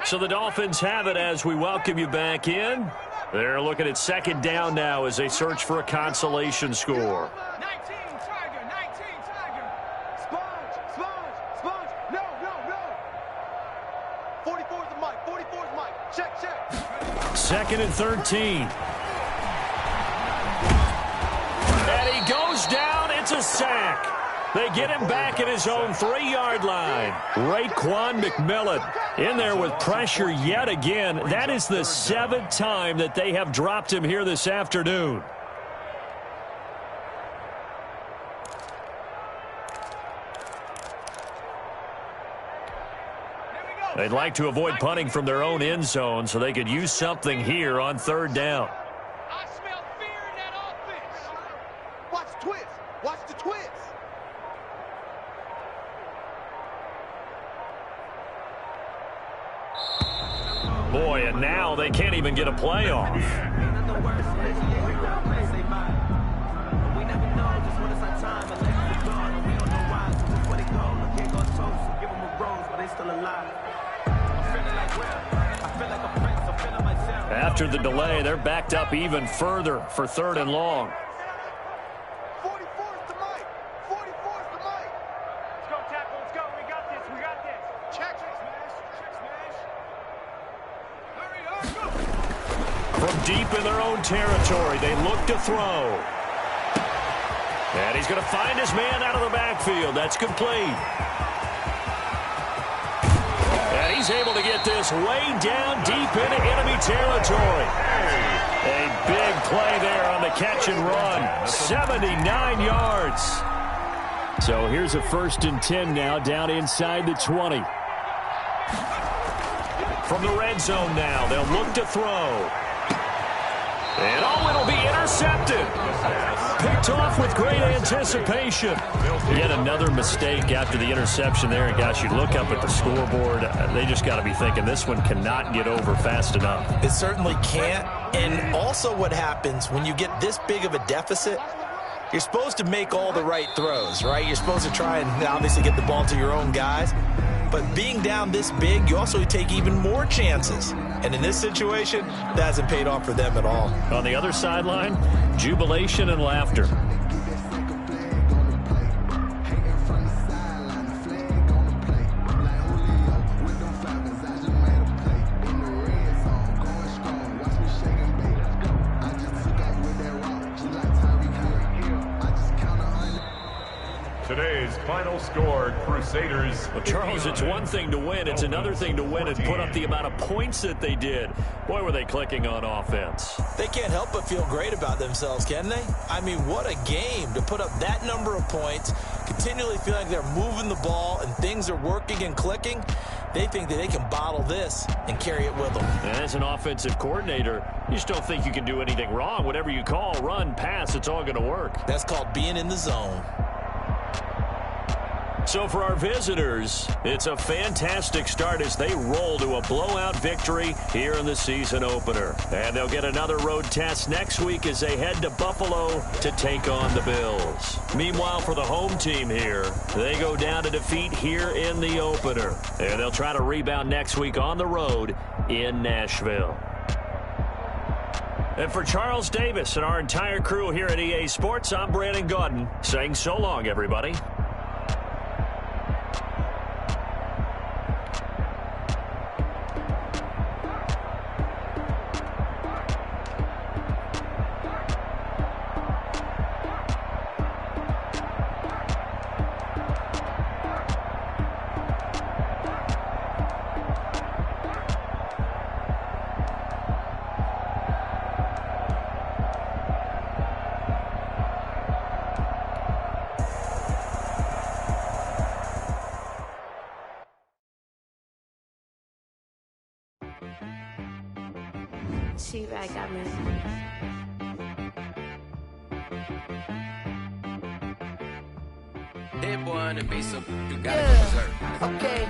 So the Dolphins have it as we welcome you back in. They're looking at second down now as they search for a consolation score. 19, Tiger, 19, Tiger. Sponge. No. 44's the mic, 44's mic. Check. 2nd and 13. And he goes down. It's a sack. They get him back at his own 3-yard line. Raekwon McMillan in there with pressure yet again. That is the 7th time that they have dropped him here this afternoon. They'd like to avoid punting from their own end zone so they could use something here on 3rd down. I smell fear in that offense. Watch the twist. Boy, and now they can't even get a play off. After the delay, they're backed up even further for 3rd and long. 44's the mic. Let's go, tackle. Let's go. We got this. Check smash. Hurry, go. From deep in their own territory, they look to throw. And he's going to find his man out of the backfield. That's complete. And he's able to get this way down deep into enemy territory. A big play there on the catch and run. 79 yards. So here's a 1st and 10 now down inside the 20. From the red zone now, they'll look to throw. And it'll be intercepted. Picked off with great anticipation. Yet another mistake after the interception there. And gosh, you look up at the scoreboard, they just got to be thinking this one cannot get over fast enough. It certainly can't. And also what happens when you get this big of a deficit, you're supposed to make all the right throws, right? You're supposed to try and obviously get the ball to your own guys. But being down this big, you also take even more chances. And in this situation, that hasn't paid off for them at all. On the other sideline, jubilation and laughter. Today's final score, Crusaders. Well, Charles, it's one thing to win. It's another thing to win and put up the amount of points that they did. Boy, were they clicking on offense. They can't help but feel great about themselves, can they? I mean, what a game to put up that number of points, continually feeling like they're moving the ball and things are working and clicking. They think that they can bottle this and carry it with them. And as an offensive coordinator, you just don't think you can do anything wrong. Whatever you call, run, pass, it's all going to work. That's called being in the zone. So for our visitors, it's a fantastic start as they roll to a blowout victory here in the season opener. And they'll get another road test next week as they head to Buffalo to take on the Bills. Meanwhile, for the home team here, they go down to defeat here in the opener. And they'll try to rebound next week on the road in Nashville. And for Charles Davis and our entire crew here at EA Sports, I'm Brandon Gaudin saying so long, everybody. She-Rag got me. Hit boy on the beat, so you gotta go berserk. Okay.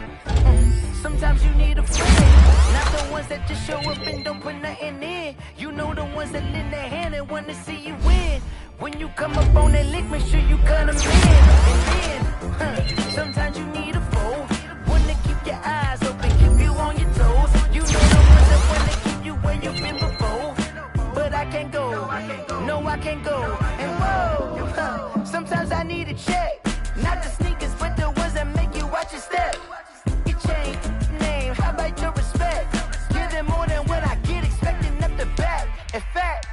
Sometimes you need a friend, not the ones that just show up and don't put nothing in. You know the ones that lend their hand and want to see you win. When you come up on that lick, make sure you cut them in. And then, sometimes you need a foe, one to keep your eyes open, keep you on your toes. You know the ones that want to keep you where you've been before. But I can't go, no I can't go. And whoa, sometimes I need a check, not the sneakers, but the ones that make you watch your step. Your chain, name, how about your respect? Give them more than what I get, expecting up the back. In fact,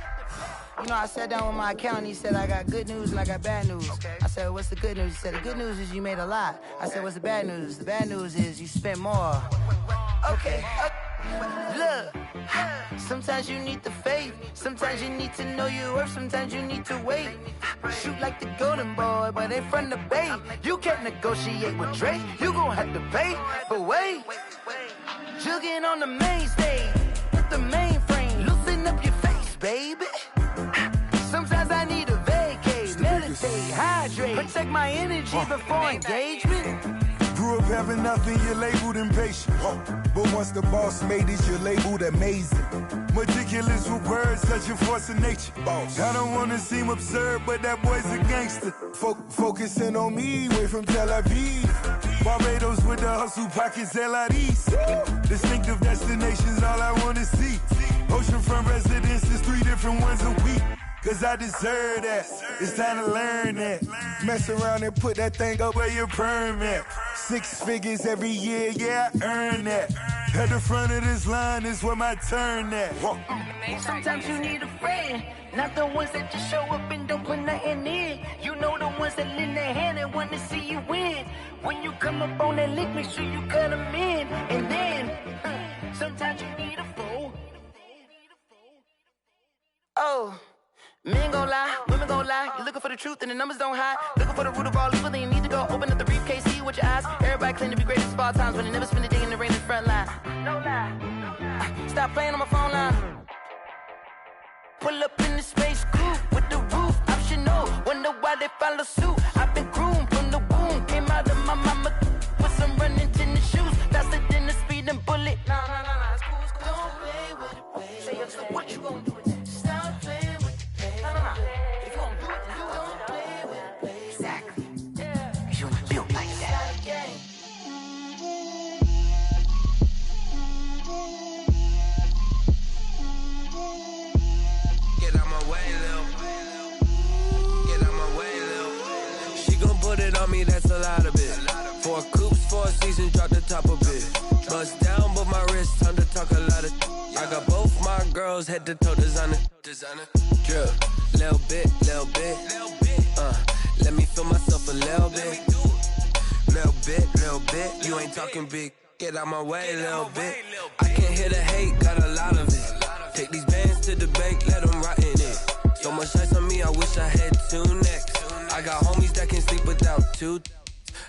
you know, I sat down with my accountant, he said, I got good news and I got bad news. I said, what's the good news? He said, the good news is you made a lot. I said, what's the bad news? The bad news is you spent more. Okay. Look, sometimes you need the faith, sometimes you need to know your worth, sometimes you need to wait. Shoot like the golden boy, but they from the bay. You can't negotiate with Drake, you gon' have to pay. But wait, jugging on the main stage with the mainframe, loosen up your face, baby. Sometimes I need a vacate, meditate, hydrate, protect my energy before engagement. Grew up having nothing, you're labeled impatient. But once the boss made it, you're labeled amazing. Meticulous with words, such a force of nature. I don't wanna seem absurd, but that boy's a gangster. Focusing on me, way from Tel Aviv. Barbados with the hustle pockets, LIDs. Distinctive destinations, all I wanna see. Oceanfront residences, 3 different ones a week. Cause I deserve that, it's time to learn that. Mess around and put that thing up where your perm at. 6 figures every year, yeah, I earn that. At the front of this line is where my turn at. Sometimes you need a friend, not the ones that just show up and don't put nothing in. You know the ones that lend their hand and want to see you win. When you come up on that lick, make sure you cut them in. And then, sometimes you need a foe. Oh. Men gon' lie, women gon' lie. You're looking for the truth and the numbers don't hide. Looking for the root of all evil, then you need to go open up the briefcase, see with your eyes. Everybody claim to be greatest of all times, but they never spend a day in the rain in the front line. No lie. Stop playing on my phone line. Pull up in the space coupe with the roof optional. Wonder why they follow suit. I've been groomed from the womb. Came out of my mama with some running tennis shoes. Faster than the speeding bullet. No, it's cool, it's cool. Don't play with it, baby. Say up, so what you gon' do with it? Stop playing with it. If you gon' do it, then don't play with it, baby. Exactly. Cause you ain't built like that. Get out my way, Lil. Get out my way, Lil. She gon' put it on me, that's a lot of it. 4 coops, 4 seasons, drop the top of it. Bust down, but my wrist, time to talk a lot of. I got both my girls head to toe designer. Drip, little bit. Let me feel myself a little bit. Little bit, you ain't talking big. Get out my way, little bit. I can't hear the hate, got a lot of it. Take these bands to the bank, let them rot in it. So much ice on me, I wish I had 2 necks. I got homies that can sleep without 2.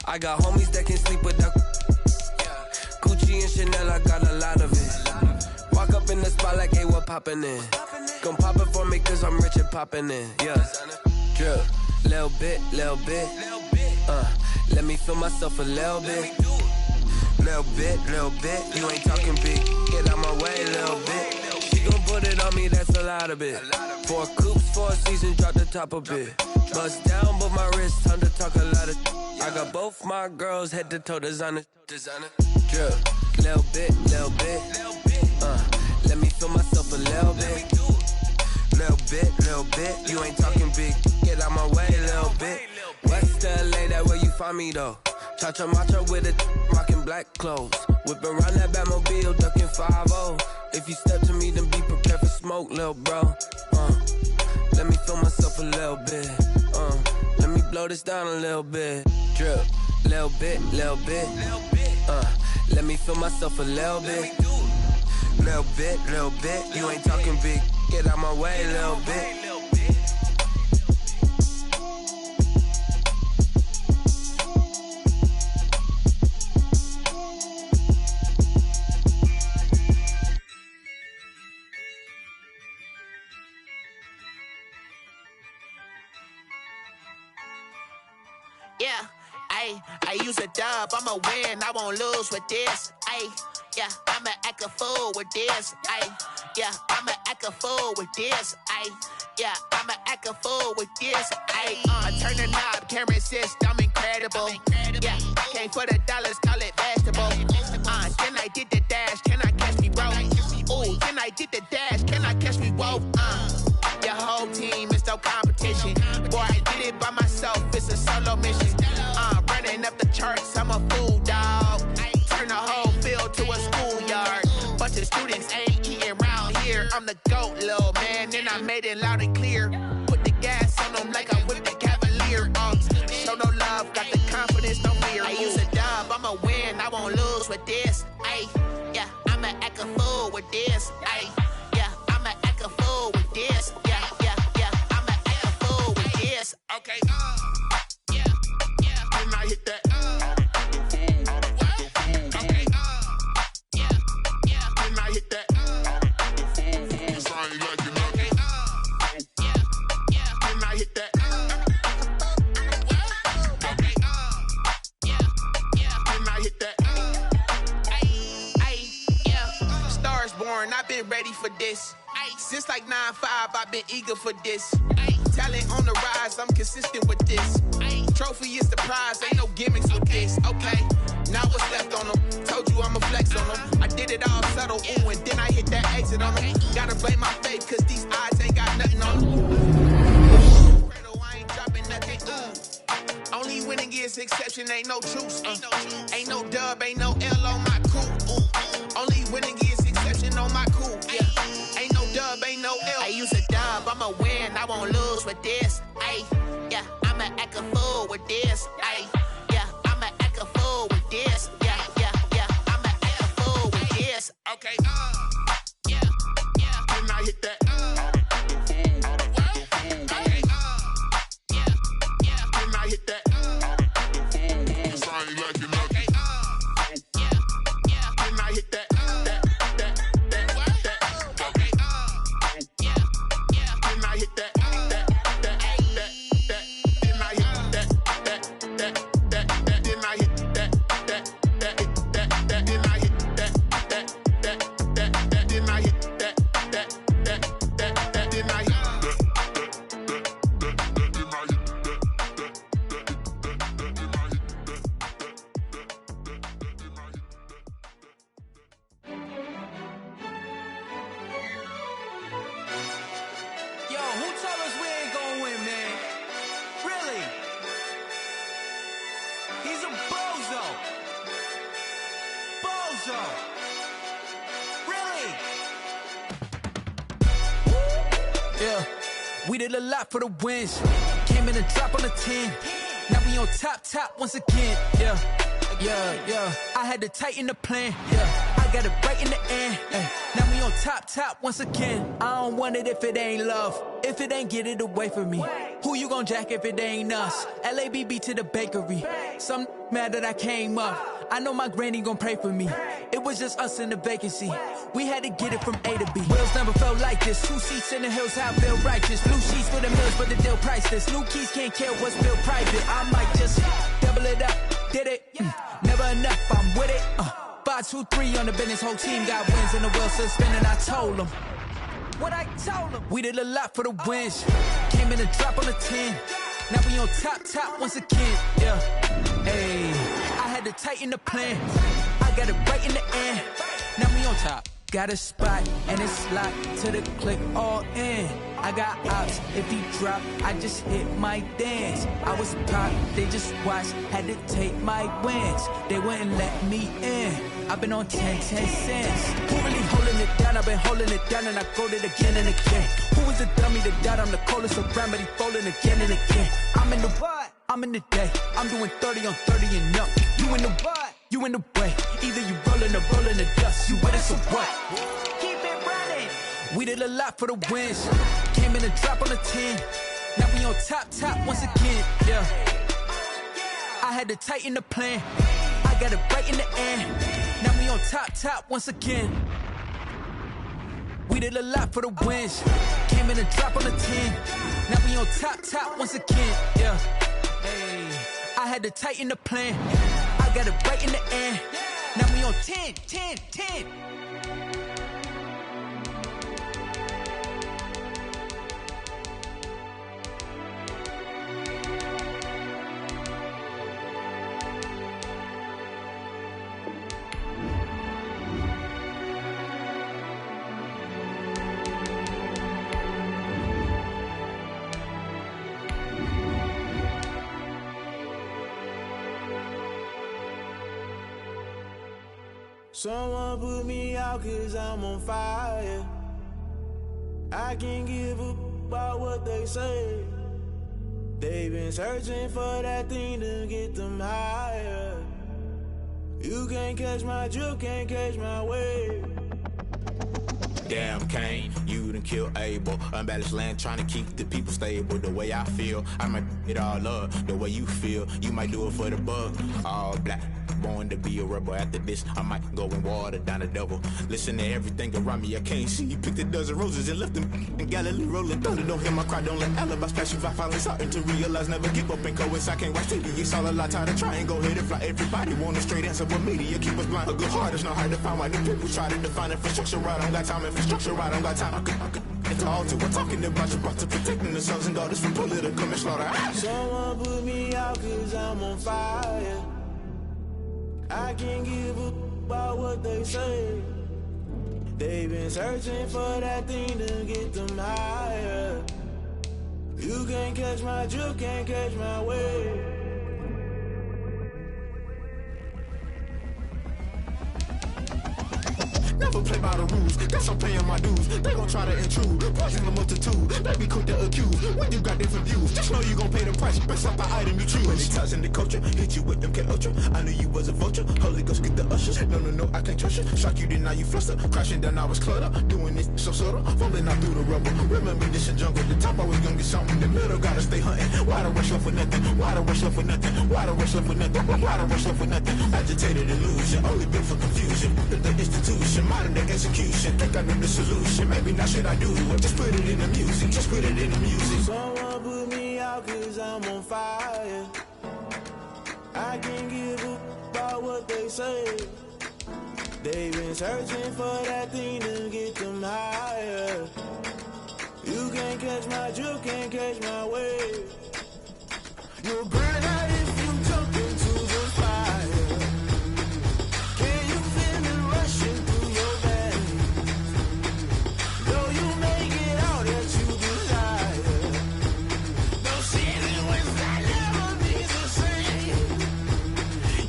I got homies that can sleep without Gucci and Chanel, I got a lot of it. Walk up in the spot like, hey, what poppin' in? Gon' pop it for me cause I'm rich and poppin' in. Yeah, drip, little bit. Let me feel myself a little bit. Little bit, you ain't talking big. Get out my way, little bit. She gon' put it on me, that's a lot of it. 4 coops, 4 seasons, drop the top a bit. Bust down, but my wrist, time to talk a lot of. I got both my girls head to toe designer. Drip, little bit. Let me feel myself a little bit. Little bit, you ain't talking big. Get out my way, little bit. West LA, that where you find me though. Cha-cha matcha with a rockin' black clothes. Whippin' around that Batmobile, duckin' 5-0. If you step to me, then be prepared for smoke, lil' bro. Let me feel myself a little bit. Let me blow this down a little bit. Drip, little bit. Let me feel myself a little bit. Little bit, you ain't talking big. Get out my way, little bit. Yeah, I use a dub, I'ma win, I won't lose with this. Yeah, I'ma act a fool with this. Yeah, I'ma act a fool with this. Yeah, I'ma act a fool with this. Turn the knob, camera assist, I'm incredible. Yeah, came for the dollars, call it vegetable. Then I did the dash, can I catch me, bro? Ooh, then I did the dash, can I catch me, whoa? Your whole team is no competition. Boy, I did it by myself, it's a solo mission. Running up the charts, I'm a fool, dog. Turn the whole field to a schoolyard. Bunch of students ain't eating round here. I'm the GOAT, little man, and I made it loud and clear. Put the gas on them like I whipped the Cavalier. Show no love, got the confidence, no fear. I use a dub, I'ma win, I won't lose with this. Yeah, I'ma act a fool with this. Yeah, I'ma act a fool with this. Yeah, I'ma act a fool with this. Okay, yeah, when I hit that. I've been ready for this. Since like 9-5, I've been eager for this. Talent on the rise, I'm consistent with this. Trophy is the prize, ain't no gimmicks with this. Okay, now what's left on them? Told you I'ma flex on them. I did it all subtle, ooh, and then I hit that exit on them. Gotta blame my faith, cause these odds ain't got nothing on them. I ain't dropping nothing, ooh. Only winning is exception, ain't no truce. Ain't no dub, ain't no L on my crew. Only winning is exception on my cool, yeah. Ain't no dub, ain't no L. I use a dub, I'ma win, I won't lose with this. Yeah, I'ma act a fool with this. Yeah, I'ma act a fool with this. Yeah, I'ma act a fool with this. Okay, yeah, when I hit that. Okay, yeah, when I hit that. I ain't like it, okay, yeah, when I hit that. Yeah, we did a lot for the wins. Came in and dropped on the 10. Now we on top once again, yeah. I had to tighten the plan, yeah. I got it right in the end, Now we on top once again. I don't want it if it ain't love. If it ain't, get it away from me. Who you gon' jack if it ain't us? LABB to the bakery. Some mad that I came up. I know my granny gon' pray for me. It was just us in the vacancy. We had to get it from A to B. Wheels never felt like this. 2 seats in the hills, how I feel righteous. Blue sheets for the mills, but the deal priceless. New keys can't care what's built private. I might just double it up. Did it? Never enough, I'm with it. 5, 2, 3 on the business. Whole team got wins and the wheels still spinning. I told them what I told them. We did a lot for the wins. Came in a drop on the 10. Now we on top once again, yeah. Hey, I had to tighten the plan. I got it right in the end. Now we on top. Got a spot and it's locked to the click all in. I got ops, if he drop, I just hit my dance. I was pop, they just watched, had to take my wins. They wouldn't let me in. I've been on 10 cents. Who really holding it down? I've been holding it down and I go it again and again. Who was the dummy that died? I'm the coldest around, but he folding again and again. I'm in the what? I'm in the day. I'm doing 30 on 30 and up. You in the what? You in the way. Either you rolling or rolling the dust. You with us or what? Keep it running. We did a lot for the wins. Came in a drop on the 10. Now we on top once again, yeah. I had to tighten the plan. I got it right in the end. Now we on top once again. We did a lot for the wins. Came in a drop on the 10. Now we on top once again, yeah. Hey, I had to tighten the plan. I got it right in the end. Now we on 10. Someone put me out 'cause I'm on fire. I can't give a about what they say. They've been searching for that thing to get them higher. You can't catch my drift, can't catch my wave. Damn Kane, you done killed Abel. Unbalanced land trying to keep the people stable. The way I feel, I might it all up. The way you feel, you might do it for the bug. All black, born to be a rebel. After this, I might go and water down the devil. Listen to everything around me, I can't see. You picked a dozen roses and left them in Galilee rolling thunder. Don't hear my cry, don't let alibis pass you. I finally starting to realize, never give up and coincide. I can't watch TV, it's all a lot. Tired of trying, go ahead and fly. Everybody want a straight answer, but media keep us blind. A good heart is not hard to find. Why the people try to define infrastructure right? I don't got time, infrastructure right? I don't got time. I could it's all to we're talking about you, brought to protecting the sons and daughters from political manslaughter. Someone put me out 'cause I'm on fire. I can't give a about what they say. They've been searching for that thing to get them higher. You can't catch my drift, can't catch my wave. Never play by the rules, guess I'm paying my dues. They gon' try to intrude, poison the multitude. They be quick to accuse, when you got different views. Just know you gon' pay the price, based off the item you choose. When they ties in the culture, hit you with them K-Ultra. I knew you was a vulture, Holy Ghost get the ushers. No, I can't trust you. Shock you, then now you fluster. Crashing down, I was cluttered. Doing this so subtle, falling out through the rubble. Remember this a jungle, the top always gonna get something. The middle gotta stay hunting. Why the rush left for nothing? Why the rush left for nothing? Why the rush left for nothing? Why the rush left for nothing? Agitated illusion, only built for confusion. The institution, modern day execution. Think I know the solution. Maybe not should I do it? Just put it in the music. Just put it in the music. Someone put me out 'cause I'm on fire. I can't give a about what they say. They've been searching for that thing to get them higher. You can't catch my drift, can't catch my wave. You'll burn out if you jump into the fire. Can you feel it rushing through your veins? Though you make it out that you desire. No season was that never be the same.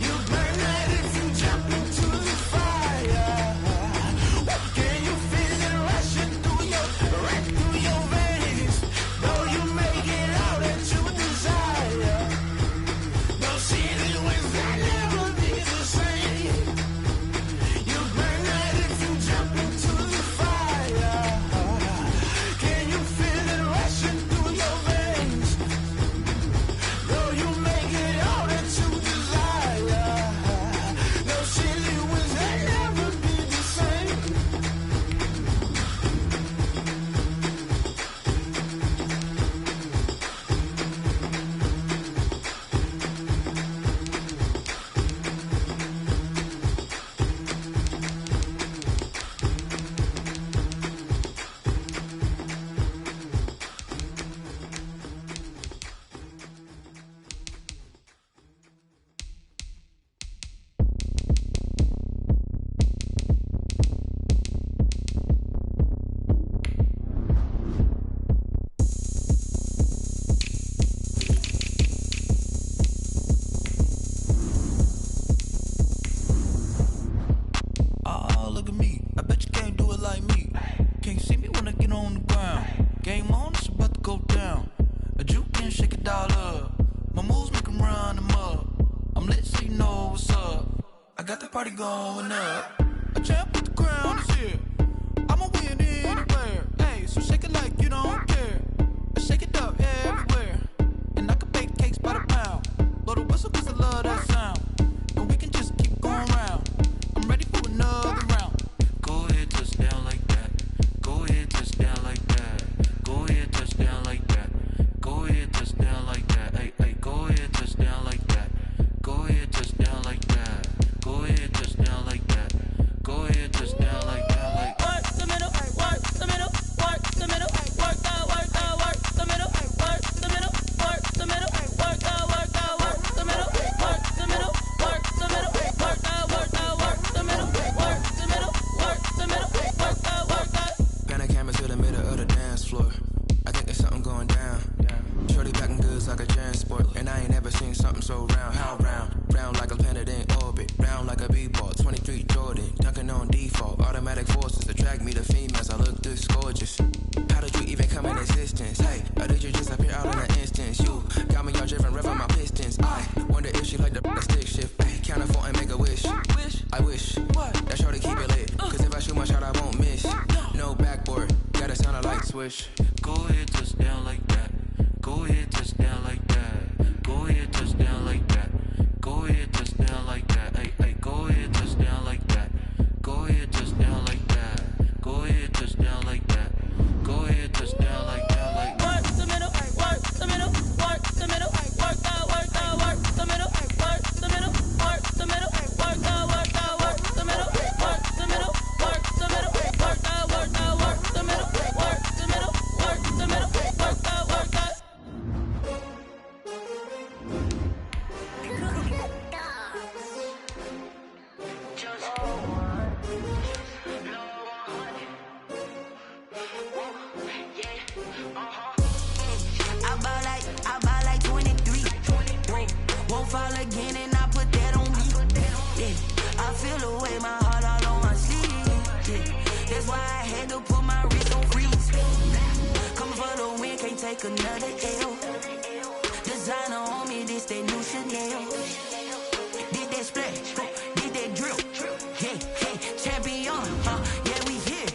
You burn out if you jump into the fire. Can you feel it rushing through your veins? Though you make it out that you desire. go down. A juke can shake it all up. My moves make them run them up. I'm lit so you know what's up. I got the party going up. A champ with the crown is here. I'ma win anywhere. Hey, so shake it like you don't care. I shake it up everywhere. And I can bake cakes by the pound. Blow the whistle cause I love that sound. And we can just keep going round. I'm ready for another round. Go ahead, touch down like that. Go ahead, touch down like that. Go ahead, touch down like that. Go ahead, touch down like that. Hey, hey, go ahead, touch down like that. Go ahead, touch down like that. Go ahead, touch down like that. Go ahead, touch down like that. Like work the middle, work the middle, work the middle, work the middle, work the middle, work the middle, work the middle, work the middle, work the middle, work the middle, work the middle, work the middle, work the middle, work the. Pan a camera to the middle of the dance floor. I think there's something going down. Shorty packing goods like a transport, and I ain't never seen something so round. How round? Round like a planet in orbit, round like a b-ball. 23 Jordan, dunking on default. Automatic forces attract me to females. I look this gorgeous. How did you even come in existence? Hey, or did you just appear out in an instance? You got me all driven, revving my pistons. I wonder if she like the stick shift. Hey, count it 4 and make a wish. I wish that shorty keep it lit. Cause if I shoot my shot, I won't miss. No backboard, gotta sound a light switch. go ahead, touch down like that. Go ahead, touch down like that. Go ahead, touch down like that. Go ahead, touch down like that. Hey, hey, go ahead, touch down like that. Go ahead, touch down like that. Go ahead, touch down like that. Go ahead, touch down like that. Like work the middle, work the middle, work the middle, work the middle, work the middle, work the middle, work the middle, work the middle, work the middle, work the middle, work the middle, work the middle, work the middle, work the middle, work the. I buy like 23. Won't fall again and I put that on me. Yeah, I feel the way my heart all on my sleeve. Yeah, that's why I had to put my wrist on freeze. Coming for the win, can't take another L. Designer on me, this that new Chanel. Did that splash, did that drill. Yeah, champion, yeah, we here.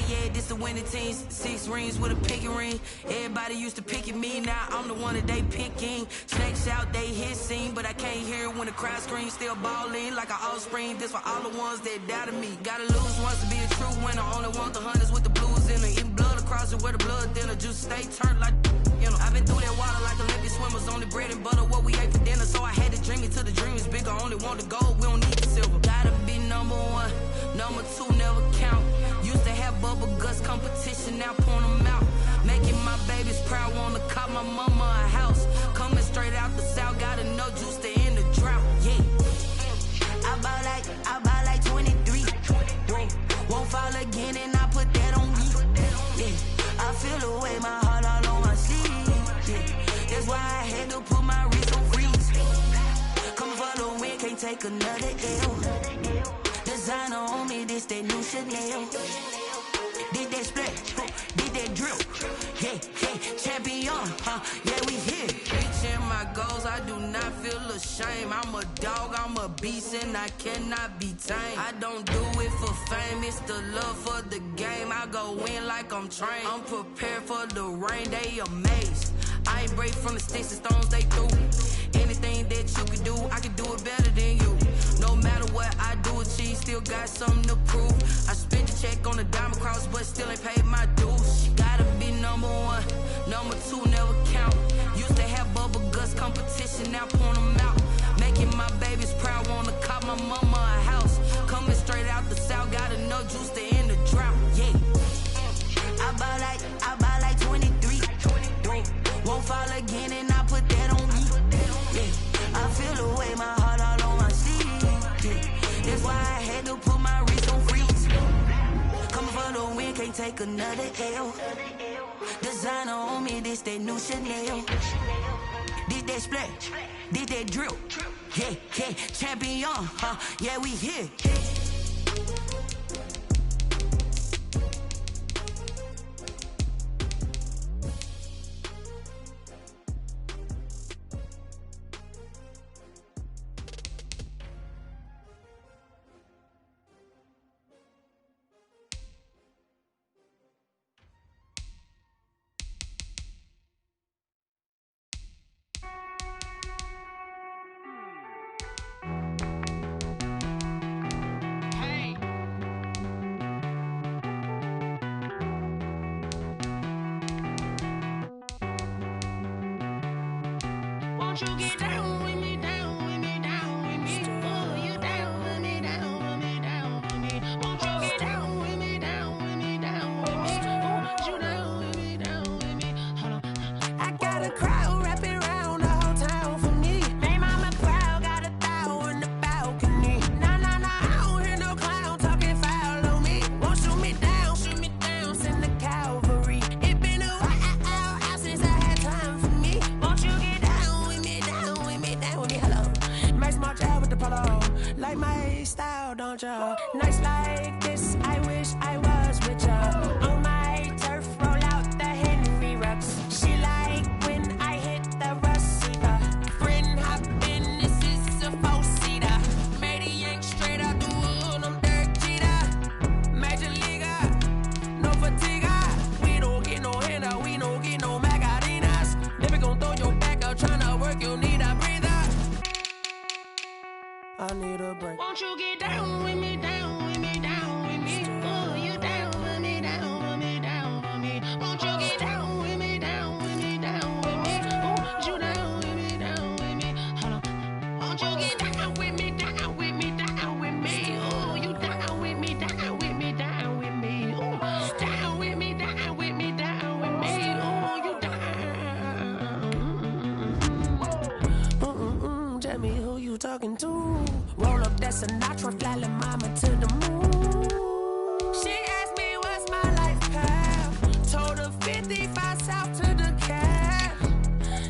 Yeah, this the winning team. 6 rings with a pinky ring. Everybody used to pick at me, now I'm the one that they picking. Snakes out, they hit scene, but I can't hear it when the crowd screams. Still balling like an offspring. This for all the ones that doubted me. Gotta lose once to be a true winner. Only want the hunters with the blues in it. Eating blood across it where the blood thinner. Just stay turned like, you know. I've been through that water like Olympic swimmers. Only bread and butter, what we ate for dinner. So I had to dream it till the dream is bigger. Only want the gold, we don't need the silver. Gotta be number 1, number 2 never count. Used to have bubble guts competition, now point them out. Making my babies proud, wanna cop my mama a house. Coming straight out the south, gotta know juice to end the drought. Yeah, I buy like 23. Won't fall again and I put that on me. Yeah, I feel the way my heart all on my sleeve. Yeah, that's why I had to put my wrist on freeze. Coming for the win, can't take another L. Designer on me, this that new Chanel. Did that splash, did that drill. Yeah, champion, yeah, we here. Reaching my goals, I do not feel ashamed. I'm a dog, I'm a beast, and I cannot be tamed. I don't do it for fame, it's the love for the game. I go in like I'm trained. I'm prepared for the rain, they amazed. I ain't break from the sticks and stones they threw. Anything that you can do, I can do it better than you. No matter what I do, achieve, still got something to prove. I spent the check on the diamond cross, but still ain't paid my dues. Gotta be number 1, number 2 never count. Used to have bubble guts competition, now point them out. Making my babies proud, wanna cop my mama a house. Coming straight out the south, gotta know juice to end the drought. Yeah, I buy like 23. Won't fall again and I put that on me. Yeah, I feel the way my heart all on my sleeve. Yeah, that's why I had to put my wrist on freeze. Coming for the win, can't take another L. Designer on me, this that new Chanel. Did that splash, did that drill. Yeah, champion, yeah, we here. Nights like this, I wish I was with ya. On my turf, roll out the Henry Rux. She like when I hit the Rosita. Friend hop in, this is a four-seater. Matey yank straight out the wood, I'm Derek Jeter. Major Leaguer, no fatigue. We don't get no handout, we don't get no Macarinas. Never gon' throw your back out, tryna work, you need a breather. I need a break. Won't you get down with me, down with me, down with me? Oh, you down with me, down with me, down with me. Won't you get down with me, down with me, down with me? Oh, you down with me, down with me? Hold on. Won't you get down with me, down with me, down with me? Oh, you down with me, down with me, down with me? Oh, down with me, down with me, down with me? Oh, you down? Tell me who you talking to. Roll up that Sinatra, fly la mama to the moon. She asked me what's my life path. Told her 55 south to the cab.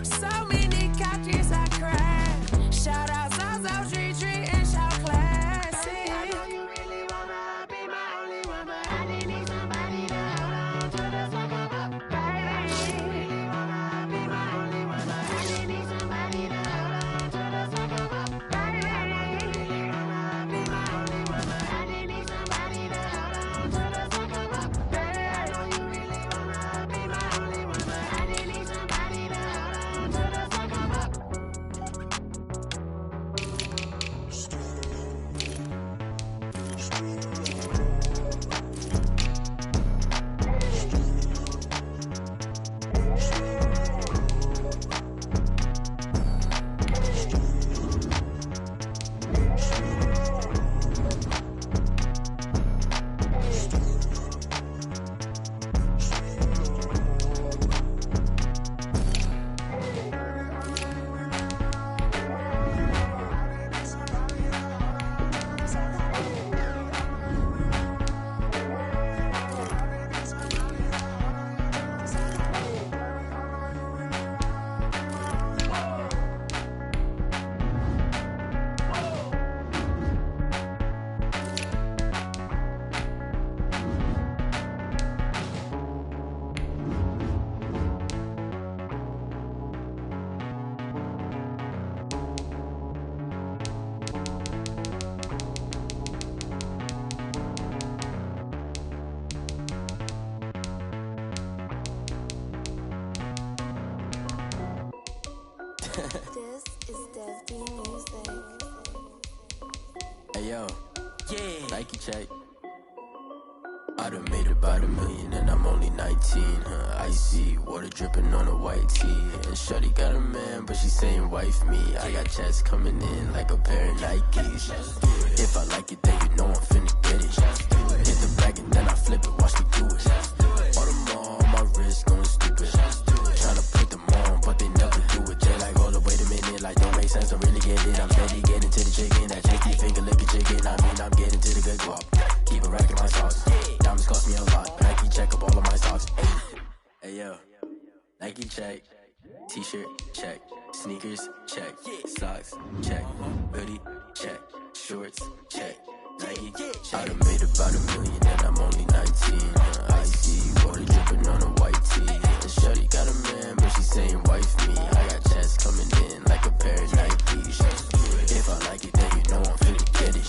So many couches I crashed. Shout out Zazo, Tree, and shout classic. I know you really wanna be my only one, but I didn't need somebody to hold on to the second up, baby. You really wanna be my only one, but I didn't need somebody to hold on to the second up, baby. I know you really wanna be my only one, but I didn't need somebody to hold on to the second up, baby. I know you really wanna be my only one, but I didn't need somebody to hold on to the second up. This is Dev D Music. Hey yo, yeah. Nike check. I done made about $1 million and I'm only 19. Icy water dripping on a white tee. And shorty got a man, but she saying wife me. I got checks coming in like a pair of Nikes. If I like it, then you know I'm finna get it. Hit the bag and then I flip it, watch me do it. All them on my wrist going stupid. Tryna put them on, but they never do it. They like, hold up, wait a minute, like don't make sense, I really get it. I'm steady getting to the chicken, that chicky finger licking chicken. I mean, I'm getting to the good guap. Keep a rack in my socks. Diamonds cost me a lot. Nike check up all of my socks. Hey yo, Nike check. T-shirt check. Sneakers check. Socks check. Hoodie check. Shorts check. Nike I done made about $1 million and I'm only 19. Icy water dripping on a white tee. And shorty got a man, but she saying wife me. I got checks coming in like a pair of Nikes. If I like it, then you know I'm finna get it.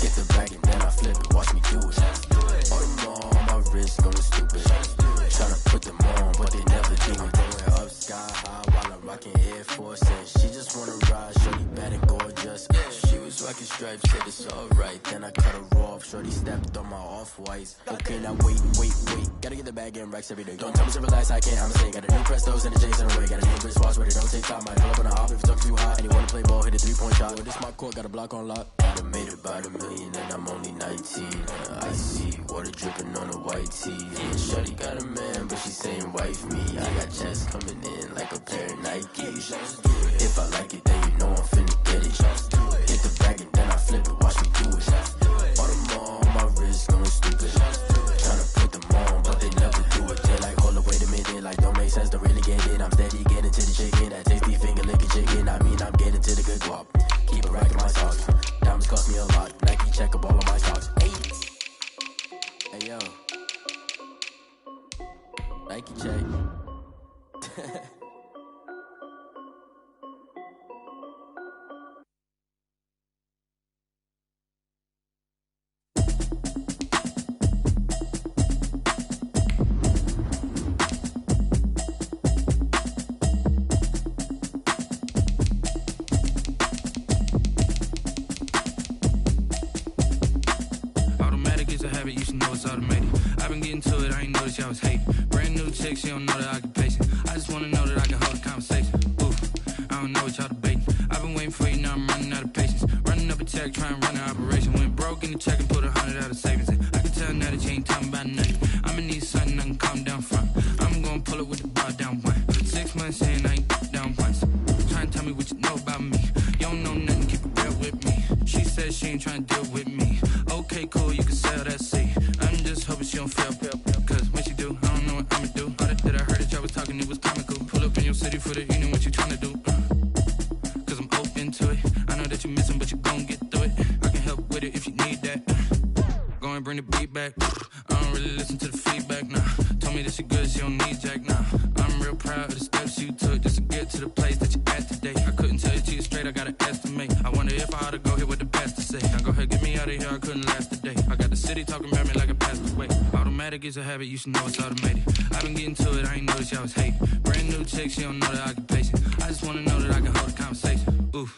Get the bag and then I flip it, watch me do it. All them on my wrist going stupid. Tryna put them on, but they never do it. Going up sky high while I'm rocking Air Force. And she just wanna ride, shorty bad and gorgeous. She was rocking stripes, said it's alright. Then I cut her off, shorty stepped on my off-whites. Okay, now wait. Gotta get the bag and racks every day. Don't tell me to relax, I can't, I'm saying. Got a new Prestos and a J's in a way. Got a new bitch watch, but it don't take time. Might pull up on a hop if it's up too high. And you wanna play ball, hit a three-point shot. This my court, got a block on lock. I done made about $1 million and I'm only 19. Icy water dripping on a white tee. And shorty got a man, but she saying wife me. I got checks coming in like a pair of Nikes. If I like it, then you know I'm finna get it. Hit the bag and then I flip it, watch me do it. All them on my wrist going stupid. Tryna put them on, but they never do it. They like, hold up, wait a minute, like don't make sense, don't really get it. I'm steady getting to the chicken, that tasty finger licking chicken. I mean, I'm getting to the good guap. Keep a rack in my socks. Diamonds cost me a lot. Nike check up all of my socks. You should know it's automated. I've been getting to it, I ain't noticed y'all was hating. Brand new chick, she don't know the occupation. I just wanna know that I can hold a conversation. Ooh, I don't know what y'all debating. I've been waiting for you, now I'm running out of patience. Running up a check, trying to run an operation. Went broke in the check and put 100 out of savings in. I can tell now that you ain't talking about nothing. I'ma need something I can calm down from. I'm gonna pull it with the bar down one. 6 months in, I ain't down once. Trying to tell me what you know about me. You don't know nothing, keep it real with me. She said she ain't trying to deal with me. Okay, cool, you can sell that seat. I'm just hoping she don't fail. Cause when she do, I don't know what I'ma do. All that I heard that y'all was talking, it was comical. Pull up in your city for the evening, what you tryna do? Cause I'm open to it. I know that you missing, but you gon' get through it. I can help with it if you need that. Go and bring the beat back. I don't really listen to the feedback, nah. Told me that she good, she don't need jack, nah. I'm real proud of the steps you took just to get to the place that you at today. I couldn't tell you to you straight, I gotta estimate. I wonder if I ought to go here with the best to say. Now go ahead, get me out of here, I couldn't last a day. I got the city talking about me like a passed away. Automatic is a habit, you should know it's automated. I've been getting to it, I ain't noticed y'all was hating. Brand new chick, she don't know the occupation. I just wanna know that I can hold a conversation. Ooh,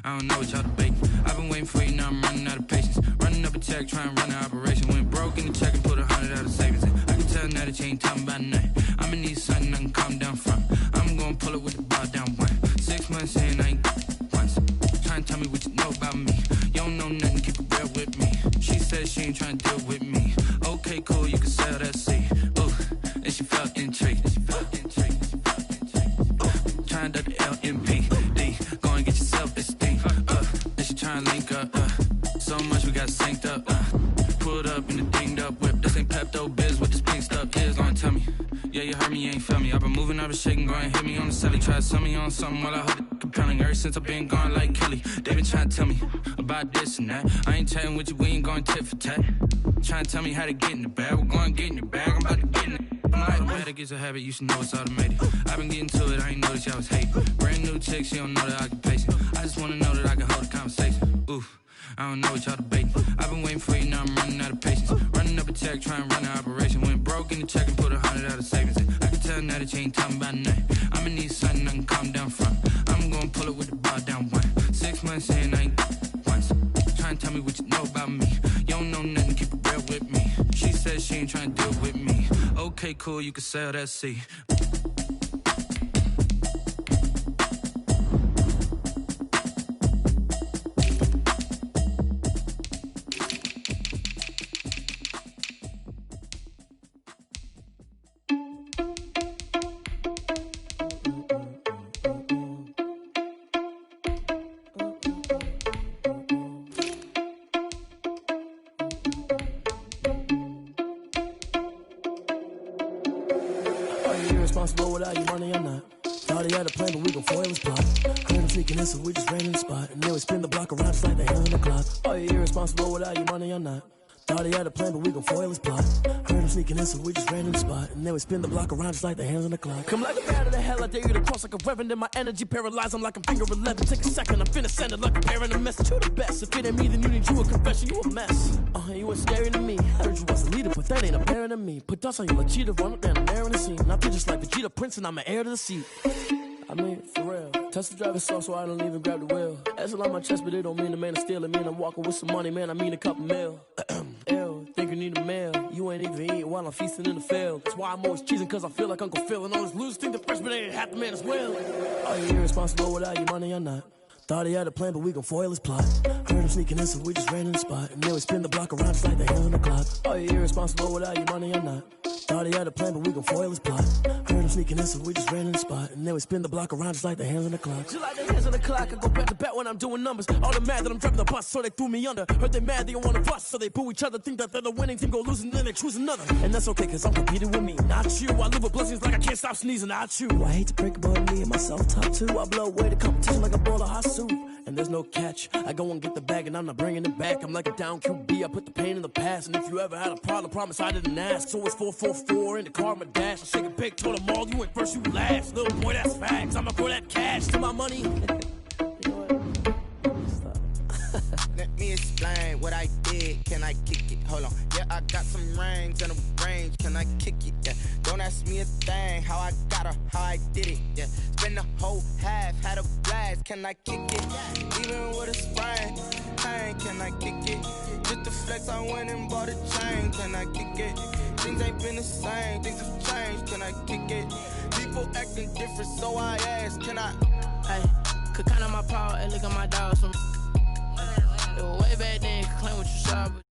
I don't know what y'all debating. I've been waiting for you, now I'm running out of patience. Running up a check, trying to run an operation. Went broke in the check and put 100 out of savings in. I can tell now that you ain't talking about nothing. I'ma need something I can calm down from. I'm gonna pull it with the bar down one. 6 months in, I ain't once. Trying to tell me what you know about me. You don't know nothing, keep it real with me. She said she ain't trying to deal with me. Okay, cool, you can sell that seat. Ooh, and she felt intrigued. Trying to the LMPD. Go and get your self-esteem. And she trying to link up. So much we got synced up. Pulled up in the dinged up whip. This ain't Pepto-Biz, what this pink stuff is. Gonna tell me. Yeah, you heard me, you ain't felt me. I've been moving, I've been shaking, go and hit me on the celly. Try to sell me on something while I hold it compelling. Ever since I've been gone like Kelly, they been trying to tell me about this and that. I ain't chatting with you, we ain't going tit for tat. Trying to tell me how to get in the bag. We're going to get in the bag, I'm about to get in it. Automatic is a habit, you should know it's automated. I've been getting to it, I ain't noticed y'all was hating. Brand new chick, she don't know the occupation. I just wanna know that I can hold a conversation. Ooh, I don't know what y'all debating. I've been waiting for you, now I'm running out of patience. Running up a check, trying to run an operation. Went broke in the check and put 100 out of savings in. I can tell now that you ain't talking about nothing. I'ma need something I can calm down from. I'm gonna pull it with the bar down one. 6 months in, I ain't once. Trying to tell me what you know about me. You don't know nothing, keep it real with me. She said she ain't trying to deal with me. Okay, cool, you can sell that seat. Responsible without your money or not. Thought he had a plan, but we gon' foil his plot. Heard him sneaking in, so we just ran in the spot. And then we spin the block around just like the hand on the clock. Are you irresponsible without your money or not? Thought he had a plan, but we gon' foil his plot. Heard him sneaking in, so we just ran in the spot. And then we spin the block around just like the hands on the clock. Come like a bat of the hell, I dare you to cross like a reverend. In my energy paralyzed, I'm like I'm finger 11. Take a second, I'm finna send it like a parent a message. You the best, if it ain't me, then you need you a confession. You a mess. You was scary to me. Heard you was a leader, but that ain't apparent to me. Put dust on you like cheetah, run up down, I'm there in the scene. I feel just like Vegeta Prince, and I'm an heir to the seat. I mean, for real. Touch the driver's soft, so I don't even grab the wheel. That's a lot on my chest, but it don't mean the man is stealing. Mean I'm walking with some money, man, I mean a couple mil. Ew, think you need a meal. You ain't even eating while I'm feasting in the field. That's why I'm always cheesing, cause I feel like Uncle Phil. And all those losers think the freshman ain't half the man as well. Are you irresponsible without your money or not? Thought he had a plan, but we gon' foil his plot. Heard him sneaking in, so we just ran in the spot. And then we spin the block around just like the hand on the clock. Are you irresponsible without your money or not? Thought he had a plan, but we gon' foil his plot. Heard him sneaking in, so we just ran in the spot. And then we spin the block around just like the hands on the clock. Just like the hands on the clock, I go back to back when I'm doing numbers. All the mad that I'm driving the bus, so they threw me under. Heard they mad, they don't wanna bust, so they boo each other. Think that they're the winning team, go losing, then they choose another. And that's okay, cause I'm competing with me, not you. I live with blessings like I can't stop sneezing, not you. I hate to break it, but me and myself top two. I blow away the competition like a bowl of hot soup. And there's no catch. I go and get the bag and I'm not bringing it back. I'm like a down QB, I put the pain in the past. And if you ever had a problem, promise I didn't ask. So it's 444 in the car, my dash. I shake a big, told them all dog. You went first, you last. Little boy, that's facts. I'ma grow that cash to my money. Let me explain what I did. Can I kick it? Hold on. Yeah, I got some rings and a range. Can I kick it? Yeah. Don't ask me a thing. How I got her, how I did it. Yeah. Spend the whole half, had a blast. Can I kick it? Even with a sprain. Hey, can I kick it? Just the flex, I went and bought a chain. Can I kick it? Things ain't been the same. Things have changed. Can I kick it? People acting different, so I ask. Can I? Hey, could count on my power and look at my dogs. It was way back then, could claim what you saw, but